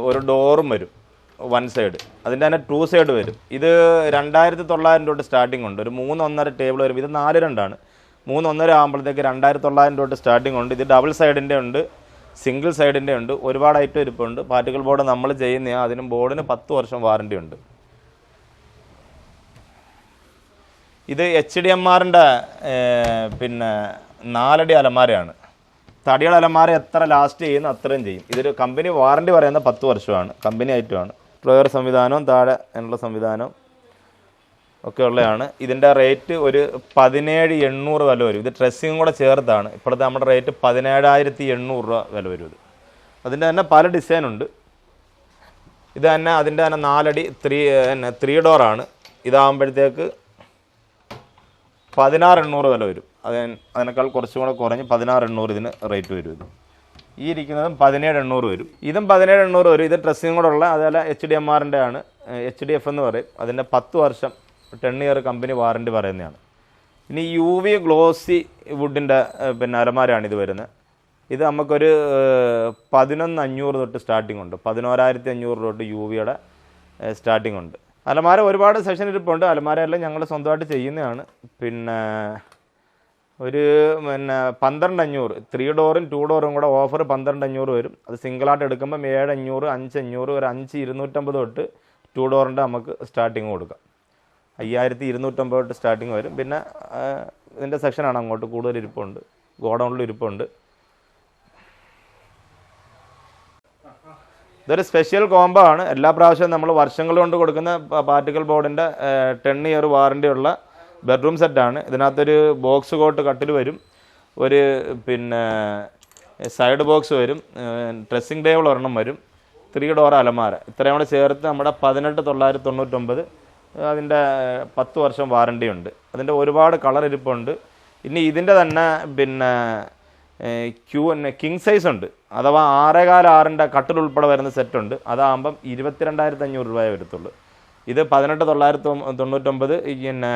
ഒരു ഡോറും വരും 1 സൈഡ്. അതിൻ്റെ തന്നെ 2 സൈഡ് വരും. ഇത് 2,900 തൊട്ട് സ്റ്റാർട്ടിംഗ് ഉണ്ട്. ഒരു 3-1.5 ടേബിൾ വരും. ഇത് 4-2 ആണ്. 3-1.5 ആകുമ്പോഴത്തേക്ക് 2,900 തൊട്ട് സ്റ്റാർട്ടിംഗ് ഉണ്ട്. ഇത് ഡബിൾ സൈഡിൻ്റെ ഉണ്ട്, സിംഗിൾ സൈഡിൻ്റെ ഉണ്ട്, ഒരുപാട് ഐറ്റം ഇരിപ്പുണ്ട്. പാർട്ടിക്കൽ ബോർഡ് നമ്മൾ ചെയ്യുന്ന അതിനും ബോർഡിന് 10 വർഷം വാറണ്ടി ഉണ്ട്. ഇത് HDMRൻ്റെ പിന്നെ 4 അടി അലമാരയാണ്. തടിയുടെ അലമാര എത്ര ലാസ്റ്റ് ചെയ്യുന്നു അത്രയും ചെയ്യും. ഇതൊരു കമ്പനി വാറണ്ടി പറയുന്ന 10 വർഷമാണ്, കമ്പനി ഐറ്റമാണ്. ഫ്ലോയർ സംവിധാനവും താഴെ എന്നുള്ള സംവിധാനം ഒക്കെ ഉള്ളതാണ്. ഇതിൻ്റെ റേറ്റ് ഒരു 17,800 വില വരും. ഇത് ഡ്രസ്സിങ്ങും കൂടെ ചേർത്താണ്. ഇപ്പോഴത്തെ നമ്മുടെ റേറ്റ് 17,800 രൂപ വില വരും. ഇത് അതിൻ്റെ തന്നെ പല ഡിസൈനുണ്ട്. ഇത് തന്നെ അതിൻ്റെ തന്നെ 4 അടി 3 ഡോറാണ്. ഇതാകുമ്പോഴത്തേക്ക് 16,800 വില വരും. അതിനേക്കാൾ കുറച്ചും കൂടെ കുറഞ്ഞ് 16,800 ഇതിന് റേറ്റ് വരും. ഇത് ഈ ഇരിക്കുന്നതും 17,800 വരും. ഇതും 17,800 വരും. ഇത് ഡ്രസ്സിങ്ങും കൂടെ ഉള്ള അതുപോലെ HDMRൻ്റെ ആണ്, HDF എന്ന് പറയും. അതിൻ്റെ 10 വർഷം 10 ഇയർ കമ്പനി വാറണ്ടി പറയുന്നതാണ്. ഇനി UV ഗ്ലോസി വുഡിൻ്റെ പിന്നെ അലമാരയാണ് ഇത് വരുന്നത്. ഇത് നമുക്കൊരു 11,500 തൊട്ട് സ്റ്റാർട്ടിംഗ് ഉണ്ട്. 11,500 തൊട്ട് UVയുടെ സ്റ്റാർട്ടിംഗ് ഉണ്ട്. അലമാര ഒരുപാട് സെഷൻ ഇരിപ്പുണ്ട്. അലമാരയെല്ലാം ഞങ്ങൾ സ്വന്തമായിട്ട് ചെയ്യുന്നതാണ്. പിന്നെ ഒരു 12,500 3 ഡോറും 2 ഡോറും കൂടെ ഓഫർ 12,500 വരും. അത് സിംഗിളായിട്ട് എടുക്കുമ്പം 7,500 5,500 ഒരു 5,250 തൊട്ട് 2 ഡോറിൻ്റെ നമുക്ക് സ്റ്റാർട്ടിങ് കൊടുക്കാം. 5,250 തൊട്ട് സ്റ്റാർട്ടിങ് വരും. പിന്നെ ഇതിൻ്റെ സെക്ഷനാണ് അങ്ങോട്ട് കൂടുതൽ ഇരിപ്പുണ്ട്, ഗോഡൗണിൽ ഇരിപ്പുണ്ട്. ഇതൊരു സ്പെഷ്യൽ കോംബോ ആണ്. എല്ലാ പ്രാവശ്യവും നമ്മൾ വർഷങ്ങൾ കൊണ്ട് കൊടുക്കുന്ന പാർട്ടിക്കൽ ബോർഡിൻ്റെ 10 ഇയർ വാറണ്ടി ഉള്ള ബെഡ്റൂം സെറ്റാണ്. ഇതിനകത്തൊരു ബോക്സ് കോട്ട് കട്ടിൽ വരും, ഒരു പിന്നെ സൈഡ് ബോക്സ് വരും, ഡ്രസ്സിംഗ് ടേബിൾ ഒരെണ്ണം വരും, 3 ഡോർ അലമാര. ഇത്രയും കൂടെ ചേർത്ത് നമ്മുടെ 18,999. അതിൻ്റെ 10 വർഷം വാറണ്ടി ഉണ്ട്. അതിൻ്റെ ഒരുപാട് കളർ ഇരിപ്പുണ്ട്. ഇനി ഇതിൻ്റെ തന്നെ പിന്നെ കിങ് സൈസ് ഉണ്ട്, അഥവാ 6.4 കട്ടിൽ ഉൾപ്പെടെ വരുന്ന സെറ്റുണ്ട്. അതാകുമ്പം 22,500 രൂപയെ വരത്തുള്ളൂ. ഇത് 18,999 പിന്നെ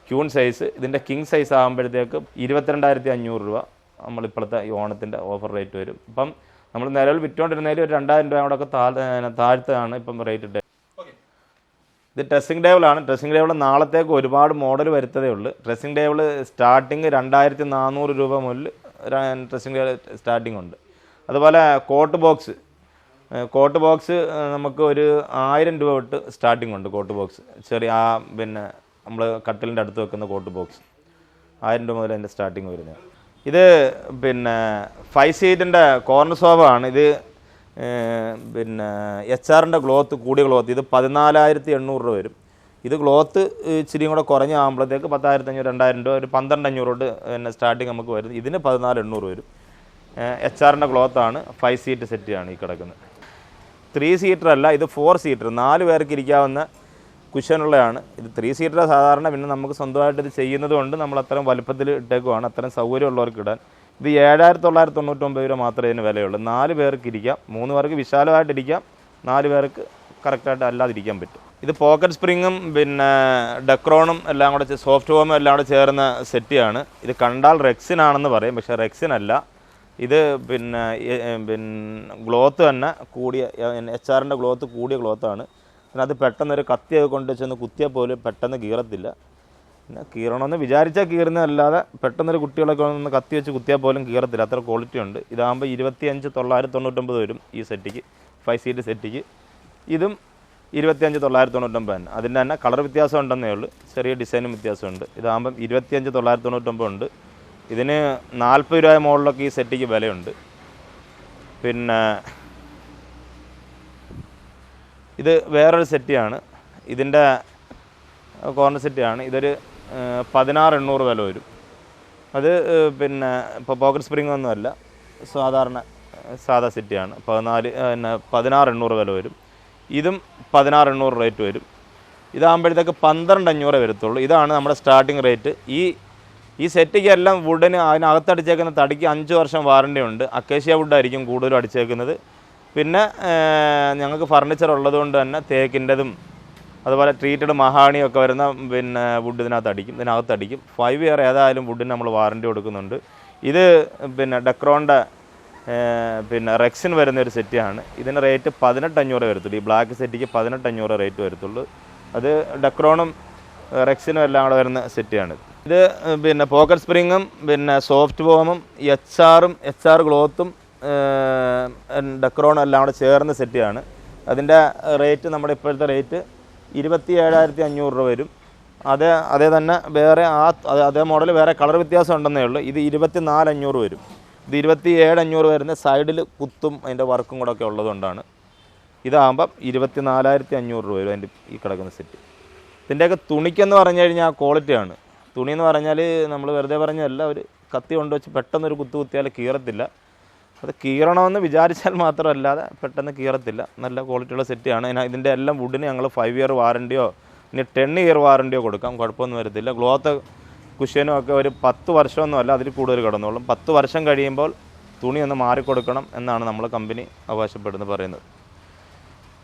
ക്യൂൺ സൈസ്. ഇതിൻ്റെ കിങ് സൈസ് ആകുമ്പോഴത്തേക്ക് 22,500 രൂപ നമ്മളിപ്പോഴത്തെ ഈ ഓണത്തിൻ്റെ ഓഫർ റേറ്റ് വരും. ഇപ്പം നമ്മൾ നിലവിൽ വിറ്റുകൊണ്ടിരുന്നതിൽ ഒരു 2,000 രൂപ കൂടെ താഴ്ത്താണ് ഇപ്പം റേറ്റ് ഇട്ട്. ഇത് ഡ്രസ്സിംഗ് ടേബിളാണ്. ഡ്രസ്സിംഗ് ടേബിൾ നാളത്തേക്ക് ഒരുപാട് മോഡൽ വരുത്തതേ ഉള്ളൂ. ഡ്രസ്സിംഗ് ടേബിൾ സ്റ്റാർട്ടിങ് 2,400 രൂപ മുതൽ ഡ്രസ്സിംഗ് ടേബിൾ സ്റ്റാർട്ടിംഗ് ഉണ്ട്. അതുപോലെ കോട്ട് ബോക്സ് നമുക്ക് ഒരു 1,000 രൂപ തൊട്ട് സ്റ്റാർട്ടിംഗ് ഉണ്ട്. കോട്ട് ബോക്സ് ചെറിയ പിന്നെ നമ്മൾ കട്ടിലിൻ്റെ അടുത്ത് വെക്കുന്ന കോട്ട് ബോക്സ് 1,000 രൂപ മുതൽ അതിൻ്റെ സ്റ്റാർട്ടിങ് വരുന്നത്. ഇത് പിന്നെ 5 സീറ്റിൻ്റെ കോർണർ സോഫ ആണ്. ഇത് പിന്നെ HRൻ്റെ ക്ലോത്ത്, കൂടിയ ക്ലോത്ത്. ഇത് 14,800 രൂപ വരും. ഇത് ക്ലോത്ത് ഇച്ചിരിയും കൂടെ കുറഞ്ഞ ആകുമ്പോഴത്തേക്ക് 10,500 2,000 രൂപ ഒരു 12,500 തൊട്ട് പിന്നെ സ്റ്റാർട്ടിങ് നമുക്ക് വരും. ഇതിന് 14,800 വരും. HRൻ്റെ ക്ലോത്താണ്. 5 സീറ്റ് സെറ്റാണ് ഈ കിടക്കുന്നത്. 3 സീറ്റർ അല്ല, ഇത് 4 സീറ്റർ 4 പേർക്ക് ഇരിക്കാവുന്ന കുഷനുള്ളതാണ്. ഇത് 3 സീറ്റർ സാധാരണ. പിന്നെ നമുക്ക് സ്വന്തമായിട്ട് ഇത് ചെയ്യുന്നത് കൊണ്ട് നമ്മൾ അത്രയും വലുപ്പത്തിൽ ഇട്ടേക്കുവാണ്, അത്രയും സൗകര്യമുള്ളവർക്ക് ഇടാൻ. ഇത് 7,999 രൂപ മാത്രമേ ഇതിന് വിലയുള്ളൂ. 4 പേർക്ക് ഇരിക്കാം, 3 പേർക്ക് വിശാലമായിട്ടിരിക്കാം, 4 പേർക്ക് കറക്റ്റായിട്ട് അല്ലാതിരിക്കാൻ പറ്റും. ഇത് പോക്കറ്റ് സ്പ്രിങ്ങും പിന്നെ ഡെക്രോണും എല്ലാം കൂടെ സോഫ്റ്റ് ഫോമും എല്ലാം കൂടെ ചേർന്ന സെറ്റിയാണ്. ഇത് കണ്ടാൽ റെക്സിനാണെന്ന് പറയും, പക്ഷേ റെക്സിനല്ല. ഇത് പിന്നെ ക്ലോത്ത് തന്നെ കൂടിയ HRൻ്റെ ക്ലോത്ത് കൂടിയ ക്ലോത്താണ്. അതിനകത്ത് പെട്ടെന്നൊരു കത്തിയൊക്കെ കൊണ്ട് ചെന്ന് കുത്തിയാൽ പോലും പെട്ടെന്ന് കീറത്തില്ല. പിന്നെ കീറണമെന്ന് വിചാരിച്ചാൽ കീറുന്നതല്ലാതെ പെട്ടെന്നൊരു കുട്ടികളൊക്കെ ഒന്ന് കത്തി വെച്ച് കുത്തിയാൽ പോലും കീറത്തില്ല, അത്ര ക്വാളിറ്റി ഉണ്ട്. ഇതാകുമ്പോൾ 25,999 വരും ഈ സെറ്റിക്ക്, 5 സീറ്റ് സെറ്റിക്ക്. ഇതും 25,999 തന്നെ. അതിൻ്റെ തന്നെ കളർ വ്യത്യാസം ഉണ്ടെന്നേ ഉള്ളൂ, ചെറിയ ഡിസൈനും വ്യത്യാസമുണ്ട്. ഇതാകുമ്പം 25,999 ഉണ്ട്. ഇതിന് 40 രൂപ മുകളിലൊക്കെ ഈ സെറ്റിക്ക് വിലയുണ്ട്. പിന്നെ ഇത് വേറൊരു സെറ്റിയാണ്. ഇതിൻ്റെ കോർണർ സെറ്റിയാണ്. ഇതൊരു 16,800 വില വരും. അത് പിന്നെ ഇപ്പോൾ പോക്കറ്റ് സ്പ്രിംഗ് ഒന്നുമല്ല, സാധാ സെറ്റിയാണ്. 16,800 വില വരും. ഇതും 16,800 റേറ്റ് വരും. ഇതാകുമ്പോഴത്തേക്ക് 12,500 വരത്തുള്ളൂ. ഇതാണ് നമ്മുടെ സ്റ്റാർട്ടിങ് റേറ്റ്. ഈ സെറ്റിക്ക് എല്ലാം വുഡിന് അതിനകത്ത് അടിച്ചേക്കുന്ന തടിക്ക് 5 വർഷം വാറണ്ടി ഉണ്ട്. അക്കേഷ്യ വുഡായിരിക്കും കൂടുതലും അടിച്ചേക്കുന്നത്. പിന്നെ ഞങ്ങൾക്ക് ഫർണിച്ചർ ഉള്ളതുകൊണ്ട് തന്നെ തേക്കിൻ്റെതും അതുപോലെ ട്രീറ്റഡ് മഹാണിയൊക്കെ വരുന്ന പിന്നെ വുഡ് ഇതിനകത്ത് അടിക്കും. 5 ഇയർ ഏതായാലും വുഡിന് നമ്മൾ വാറണ്ടി കൊടുക്കുന്നുണ്ട്. ഇത് പിന്നെ ഡെക്രോണിൻ്റെ പിന്നെ റെക്സിൻ വരുന്നൊരു സെറ്റാണ്. ഇതിന് റേറ്റ് 18,500 വരത്തുള്ളൂ. ഈ ബ്ലാക്ക് സെറ്റിക്ക് 18,500 റേറ്റ് വരത്തുള്ളൂ. അത് ഡെക്രോണും റെക്സിനും എല്ലാം കൂടെ വരുന്ന സെറ്റാണ്. ഇത് പിന്നെ പോക്കറ്റ് സ്പ്രിങ്ങും പിന്നെ സോഫ്റ്റ് ഫോമും HR ക്ലോത്തും ഡെക്രോണും എല്ലാം കൂടെ ചേർന്ന് സെറ്റ് ചെയ്യാണ്. അതിൻ്റെ റേറ്റ് നമ്മുടെ ഇപ്പോഴത്തെ റേറ്റ് 27,500 രൂപ വരും. അതേ തന്നെ വേറെ അതേ മോഡൽ വേറെ കളർ വ്യത്യാസം ഉണ്ടെന്നേ ഉള്ളൂ. ഇത് 24,500 വരും. ഇത് 27,500 വരുന്ന സൈഡിൽ കുത്തും അതിൻ്റെ വർക്കും കൂടെ ഒക്കെ ഉള്ളതുകൊണ്ടാണ്. ഇതാകുമ്പം 24,500 രൂപ വരും അതിൻ്റെ ഈ കിടക്കുന്ന സെറ്റ്. ഇതിൻ്റെയൊക്കെ തുണിക്കെന്ന് പറഞ്ഞു കഴിഞ്ഞാൽ ക്വാളിറ്റിയാണ്. തുണി എന്ന് പറഞ്ഞാൽ നമ്മൾ വെറുതെ പറഞ്ഞല്ല, ഒരു കത്തി കൊണ്ടുവച്ച് പെട്ടെന്നൊരു കുത്തിയാൽ കീറത്തില്ല. അത് കീറണമെന്ന് വിചാരിച്ചാൽ മാത്രമല്ലാതെ പെട്ടെന്ന് കീറത്തില്ല. നല്ല ക്വാളിറ്റിയുള്ള സെറ്റാണ്. ഇതിൻ്റെ എല്ലാം വുഡിന് ഞങ്ങൾ 5 ഇയർ വാറണ്ടിയോ ഇനി 10 ഇയർ വാറണ്ടിയോ കൊടുക്കാം, കുഴപ്പമൊന്നും വരത്തില്ല. ക്ലോത്ത് കുഷ്യനും ഒക്കെ ഒരു 10 വർഷമൊന്നുമല്ല, അതിൽ കൂടുതൽ കിടന്നോളും. 10 വർഷം കഴിയുമ്പോൾ തുണി ഒന്ന് മാറിക്കൊടുക്കണം എന്നാണ് നമ്മൾ കമ്പനി അവകാശപ്പെടുന്നത് പറയുന്നത്.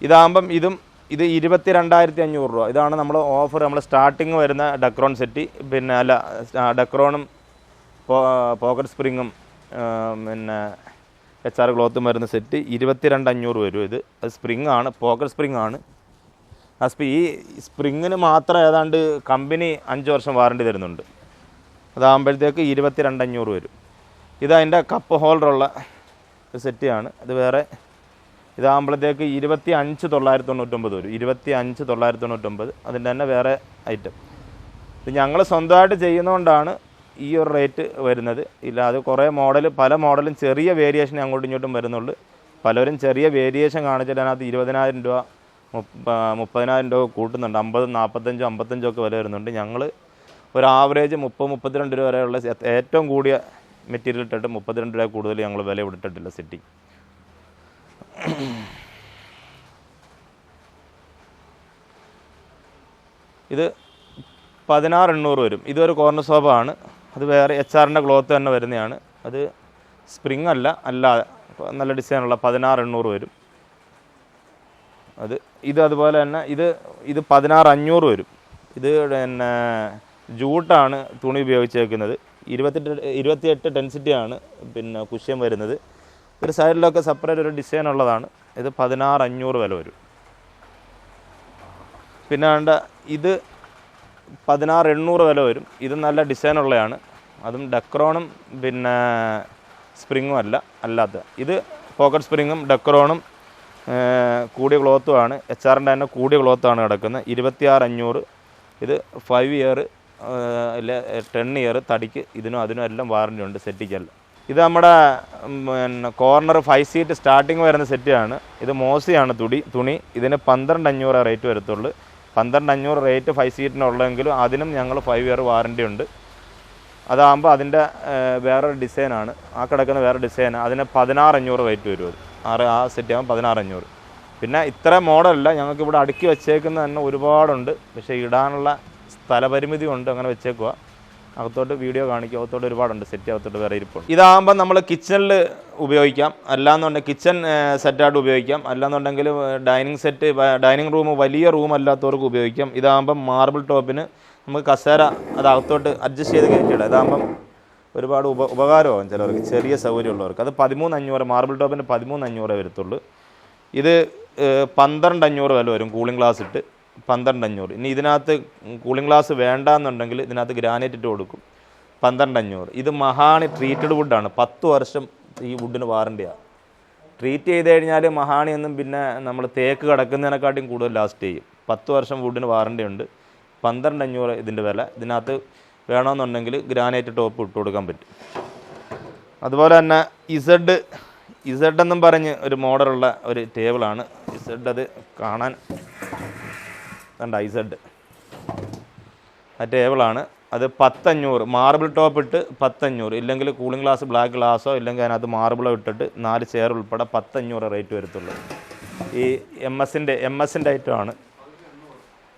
ഇതാകുമ്പം ഇത് 22,500 രൂപ. ഇതാണ് നമ്മൾ ഓഫർ, നമ്മൾ സ്റ്റാർട്ടിങ് വരുന്ന ഡെക്രോൺ സെറ്റ്. പിന്നെ അല്ല, ഡെക്രോണും പോക്കറ്റ് സ്പ്രിങ്ങും പിന്നെ HR ക്ലോത്തും വരുന്ന സെറ്റ് 22,500 വരും. ഇത് സ്പ്രിങ് ആണ്, പോക്കറ്റ് സ്പ്രിങ് ആണ്. ഈ സ്പ്രിങ്ങിന് മാത്രം ഏതാണ്ട് കമ്പനി 5 വർഷം വാറണ്ടി തരുന്നുണ്ട്. അതാകുമ്പോഴത്തേക്ക് 22,500 വരും. ഇതതിൻ്റെ കപ്പ് ഹോൾഡറുള്ള ഒരു സെറ്റാണ്. ഇത് വേറെ ഇതാകുമ്പോഴത്തേക്ക് 25,999 വരും. 25,999 അതിൻ്റെ തന്നെ വേറെ ഐറ്റം. ഇത് ഞങ്ങൾ സ്വന്തമായിട്ട് ചെയ്യുന്നതുകൊണ്ടാണ് ഈ ഒരു റേറ്റ് വരുന്നത്. ഇല്ലാതെ കുറേ പല മോഡലും ചെറിയ വേരിയേഷൻ അങ്ങോട്ടും ഇങ്ങോട്ടും വരുന്നുള്ളൂ. പലരും ചെറിയ വേരിയേഷൻ കാണിച്ചിട്ട് അതിനകത്ത് 20,000 രൂപ 30,000 രൂപ കൂട്ടുന്നുണ്ട്. 50, 45, 55 ഒക്കെ വില വരുന്നുണ്ട്. ഞങ്ങൾ ഒരു ആവറേജ് 30, 32 രൂപ വരെയുള്ള ഏറ്റവും കൂടിയ മെറ്റീരിയൽ ഇട്ടിട്ട് 32 രൂപ കൂടുതൽ ഞങ്ങൾ വില ഇട്ടിട്ടില്ല സെറ്റിങ്. ഇത് 16,800 വരും. ഇതൊരു കോർണർ സോഫ ആണ്. അത് വേറെ HR ക്ലോത്ത് തന്നെ വരുന്നതാണ്. അത് സ്പ്രിങ് അല്ലാതെ നല്ല ഡിസൈനുള്ള 16,800 വരും. ഇത് അതുപോലെ തന്നെ ഇത് 16,500 വരും. ഇത് പിന്നെ ജൂട്ടാണ് തുണി ഉപയോഗിച്ചേക്കുന്നത്. 28 ഡെൻസിറ്റിയാണ് പിന്നെ കുഷ്യൻ വരുന്നത്. ഒരു സൈഡിലൊക്കെ സെപ്പറേറ്റ് ഒരു ഡിസൈൻ ഉള്ളതാണ്. ഇത് 16,500 വില വരും. പിന്നെ ഇത് 16,800 വില വരും. ഇത് നല്ല ഡിസൈനുള്ളതാണ്. അതും ഡെക്രോണും പിന്നെ സ്പ്രിങ്ങും അല്ലാത്ത. ഇത് പോക്കറ്റ് സ്പ്രിങ്ങും ഡെക്രോണും കൂടിയ ക്ലോത്തുമാണ്. HR തന്നെ കൂടിയ ക്ലോത്താണ് കിടക്കുന്നത്. 26,500. ഇത് 5 ഇയർ 10 ഇയർ തടിക്ക് അതിനും എല്ലാം വാറണ്ടി ഉണ്ട് സെറ്റിക്കല്ല. ഇത് നമ്മുടെ പിന്നെ കോർണർ 5 സീറ്റ് സ്റ്റാർട്ടിങ് വരുന്ന സെറ്റാണ്. ഇത് മോസിയാണ് തുണി. ഇതിന് 12,500 റേറ്റ് വരത്തുള്ളൂ. 12,500 റേറ്റ് 5 സീറ്റിനുള്ളെങ്കിലും അതിനും ഞങ്ങൾ 5 ഇയർ വാറണ്ടി ഉണ്ട്. അതാകുമ്പോൾ അതിൻ്റെ വേറൊരു ഡിസൈനാണ്. കിടക്കുന്ന വേറെ ഡിസൈൻ. അതിന് 16,500 റേറ്റ് വരും. ആ സെറ്റ് ആകുമ്പോൾ 16,500. പിന്നെ ഇത്ര മോഡലല്ല, ഞങ്ങൾക്കിവിടെ അടുക്കി വെച്ചേക്കുന്ന തന്നെ ഒരുപാടുണ്ട്. പക്ഷേ ഇടാനുള്ള സ്ഥലപരിമിതി കൊണ്ട് അങ്ങനെ വെച്ചേക്കുക. അകത്തോട്ട് വീഡിയോ കാണിക്കും. അകത്തോട്ട് ഒരുപാടുണ്ട് സെറ്റ്. അകത്തോട്ട് വേറെ ഇരിപ്പുണ്ട്. ഇതാകുമ്പോൾ നമ്മൾ കിച്ചണിൽ ഉപയോഗിക്കാം, അല്ലാന്നുണ്ടെങ്കിൽ കിച്ചൺ സെറ്റായിട്ട് ഉപയോഗിക്കാം, അല്ലാന്നുണ്ടെങ്കിൽ ഡൈനിങ് റൂം വലിയ റൂം അല്ലാത്തവർക്ക് ഉപയോഗിക്കാം. ഇതാകുമ്പം മാർബിൾ ടോപ്പിന് നമുക്ക് കസേര അത് അകത്തോട്ട് അഡ്ജസ്റ്റ് ചെയ്ത് കയറ്റിയിടാം. ഇതാകുമ്പം ഒരുപാട് ഉപകാരമാകും ചിലവർക്ക്, ചെറിയ സൗകര്യമുള്ളവർക്ക്. അത് 13,500 മാർബിൾ ടോപ്പിന് 13,500 വരത്തുള്ളൂ. ഇത് 12,500 വില വരും. കൂളിംഗ് ഗ്ലാസ് ഇട്ട് 12,500. ഇനി ഇതിനകത്ത് കൂളിംഗ് ഗ്ലാസ് വേണ്ടാന്നുണ്ടെങ്കിൽ ഇതിനകത്ത് ഗ്രാനൈറ്റ് ഇട്ട് കൊടുക്കും. 12,500. ഇത് മഹാണി ട്രീറ്റഡ് വുഡാണ്. 10 വർഷം ഈ വുഡിന് വാറണ്ടിയാണ്. ട്രീറ്റ് ചെയ്ത് കഴിഞ്ഞാൽ മഹാണിയൊന്നും പിന്നെ നമ്മൾ തേക്ക് കിടക്കുന്നതിനെക്കാട്ടിയും കൂടുതൽ ലാസ്റ്റ് ചെയ്യും. 10 വർഷം വുഡിന് വാറണ്ടി ഉണ്ട്. 12,500 ഇതിൻ്റെ വില. ഇതിനകത്ത് വേണമെന്നുണ്ടെങ്കിൽ ഗ്രാനൈറ്റ് ടോപ്പ് ഇട്ട് കൊടുക്കാൻ പറ്റും. അതുപോലെ തന്നെ ഇസഡ് എന്നും പറഞ്ഞ് ഒരു മോഡലുള്ള ഒരു ടേബിളാണ്. ഇസഡ് അത് കാണാൻ കണ്ട ഇസഡ് ആ ടേബിളാണ്. അത് 10,500 മാർബിൾ ടോപ്പ് ഇട്ട് 10,500. ഇല്ലെങ്കിൽ കൂളിംഗ് ഗ്ലാസ് ബ്ലാക്ക് ഗ്ലാസോ ഇല്ലെങ്കിൽ അതിനകത്ത് മാർബിളോ ഇട്ടിട്ട് 4 ചെയർ ഉൾപ്പെടെ 10,500 റേറ്റ് വരത്തുള്ളൂ. ഈ MS-ൻ്റെ ഐറ്റമാണ്.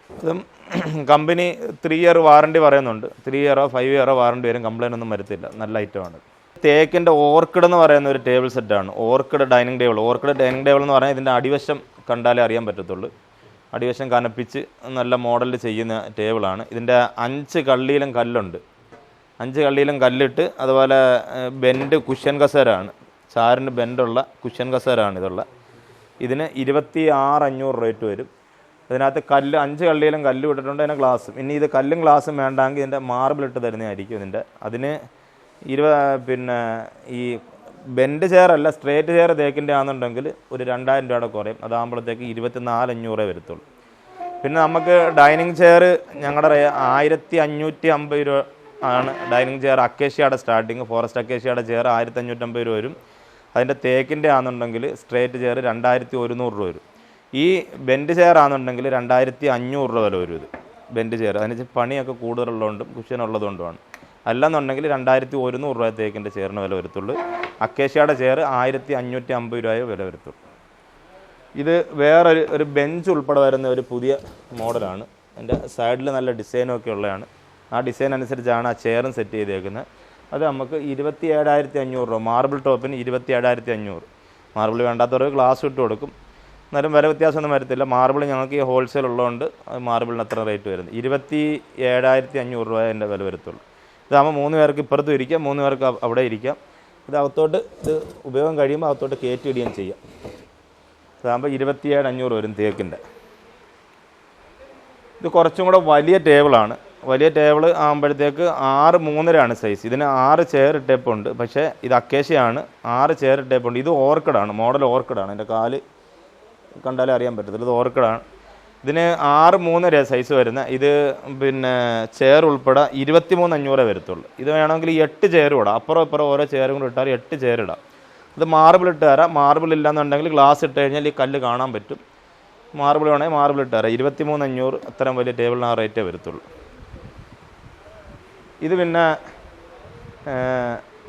ഇതും കമ്പനി 3 ഇയർ വാറണ്ടി പറയുന്നുണ്ട്. 3 ഇയറോ 5 ഇയറോ വാറണ്ടി വരും. കംപ്ലൈൻ്റ് ഒന്നും വരത്തില്ല. നല്ല ഐറ്റമാണ്. തേക്കിൻ്റെ ഓർക്കിഡ് എന്ന് പറയുന്ന ഒരു ടേബിൾ സെറ്റാണ്. ഓർക്കിഡ് ഡൈനിങ് ടേബിൾ എന്ന് പറഞ്ഞാൽ ഇതിൻ്റെ അടിവശം കണ്ടാലേ അറിയാൻ പറ്റത്തുള്ളൂ. അടിവശം കനപ്പിച്ച് നല്ല മോഡലിൽ ചെയ്യുന്ന ടേബിളാണ്. ഇതിൻ്റെ 5 കള്ളിയിലും കല്ലുണ്ട്. 5 കള്ളിയിലും കല്ലിട്ട് അതുപോലെ ബെൻഡ് കുഷ്യൻ കസേരയാണ്. ചാരിന് ബെൻഡുള്ള കുഷ്യൻ കസേരയാണ് ഇതുള്ള. ഇതിന് 26,500 റേറ്റ് വരും. ഇതിനകത്ത് 5 കള്ളിയിലും കല്ല് ഇട്ടിട്ടുണ്ട്. അതിന് ഗ്ലാസും. ഇനി ഇത് കല്ലും ഗ്ലാസും വേണ്ടെങ്കിൽ ഇതിൻ്റെ മാർബിൾ ഇട്ട് തരുന്നതായിരിക്കും. അതിന് പിന്നെ ഈ ബെൻഡ് ചെയറല്ല സ്ട്രേറ്റ് ചെയർ തേക്കിൻ്റെ ആണെന്നുണ്ടെങ്കിൽ ഒരു 2000 രൂപയുടെ കുറയും. അതാകുമ്പോഴത്തേക്ക് 24,500 വരത്തുള്ളൂ. പിന്നെ നമുക്ക് ഡൈനിങ് ചെയർ ഞങ്ങളുടെ 1550 രൂപ ആണ് ഡൈനിങ് ചെയർ. അക്കേഷ്യയുടെ സ്റ്റാർട്ടിങ്, ഫോറസ്റ്റ് അക്കേഷ്യയുടെ ചെയർ 1550 രൂപ വരും. അതിൻ്റെ തേക്കിൻ്റെ ആണെന്നുണ്ടെങ്കിൽ സ്ട്രേറ്റ് ചെയർ 2100 രൂപ വരും. ഈ ബെൻഡ് ചെയർ ആണെന്നുണ്ടെങ്കിൽ 2500 രൂപ വില വരും. ഇത് ബെൻഡ് ചെയർ അതിന് പണിയൊക്കെ കൂടുതലുള്ളതുകൊണ്ടും കുഷ്യനുള്ളതുകൊണ്ടുമാണ്. അല്ലെന്നുണ്ടെങ്കിൽ 2100 രൂപ തേക്കിൻ്റെ ചെയറിന് വില വരത്തുള്ളൂ. അക്കേഷ്യയുടെ ചെയർ 1550 രൂപയെ വില വരത്തുള്ളൂ. ഇത് വേറൊരു ബെഞ്ച് ഉൾപ്പെടെ വരുന്ന ഒരു പുതിയ മോഡലാണ്. അതിൻ്റെ സൈഡിൽ നല്ല ഡിസൈനൊക്കെ ഉള്ളതാണ്. ആ ഡിസൈൻ അനുസരിച്ചാണ് ആ ചെയറും സെറ്റ് ചെയ്തേക്കുന്നത്. അത് നമുക്ക് 27,500 രൂപ. മാർബിൾ ടോപ്പിന് 27,500. മാർബിൾ വേണ്ടാത്തവർക്ക് ഗ്ലാസ് ഇട്ട് കൊടുക്കും. എന്നാലും വില വ്യത്യാസമൊന്നും വരത്തില്ല. മാർബിൾ ഞങ്ങൾക്ക് ഈ ഹോൾസെയിൽ ഉള്ളതുകൊണ്ട് മാർബിളിന് അത്ര റേറ്റ് വരുന്നത്. 27,500 രൂപ എൻ്റെ വില വരത്തുള്ളൂ. ഇതാകുമ്പോൾ 3 പേർക്ക് ഇപ്പുറത്തും ഇരിക്കാം, 3 പേർക്ക് അവിടെ ഇരിക്കാം. ഇത് അകത്തോട്ട് ഇത് ഉപയോഗം കഴിയുമ്പോൾ അകത്തോട്ട് കയറ്റിയിടുകയും ചെയ്യാം. ഇതാകുമ്പോൾ 27,500 വരും തേക്കിൻ്റെ. ഇത് കുറച്ചും കൂടെ വലിയ ടേബിളാണ്. വലിയ ടേബിൾ ആകുമ്പോഴത്തേക്ക് 6.3 സൈസ്. ഇതിന് 6 ചെയർ ടേപ്പുണ്ട്. പക്ഷേ ഇത് അക്കേഷ്യയാണ്. 6 ചെയർ ടേപ്പുണ്ട്. ഇത് ഓർക്കിഡാണ്, മോഡൽ ഓർക്കിഡാണ്. എൻ്റെ കാല് കണ്ടാലേ അറിയാൻ പറ്റത്തില്ല. ഇത് ഓർക്കിഡാണ്. ഇതിന് 6.3 സൈസ് വരുന്ന ഇത് പിന്നെ ചെയർ ഉൾപ്പെടെ 23,500 വരത്തുള്ളൂ. ഇത് വേണമെങ്കിൽ 8 ചെയറും ഇടാം. അപ്പുറം ഇപ്പുറം ഓരോ ചെയറും കൂടെ ഇട്ടാൽ 8 ചെയർ ഇടാം. ഇത് മാർബിൾ ഇട്ട് തരാം. മാർബിൾ ഇല്ലാന്നുണ്ടെങ്കിൽ ഗ്ലാസ് ഇട്ട് കഴിഞ്ഞാൽ ഈ കല്ല് കാണാൻ പറ്റും. മാർബിൾ വേണമെങ്കിൽ മാർബിൾ ഇട്ട് തരാം. 23,500 അത്രയും വലിയ ടേബിളിന് ആ റേറ്റേ വരത്തുള്ളൂ. ഇത് പിന്നെ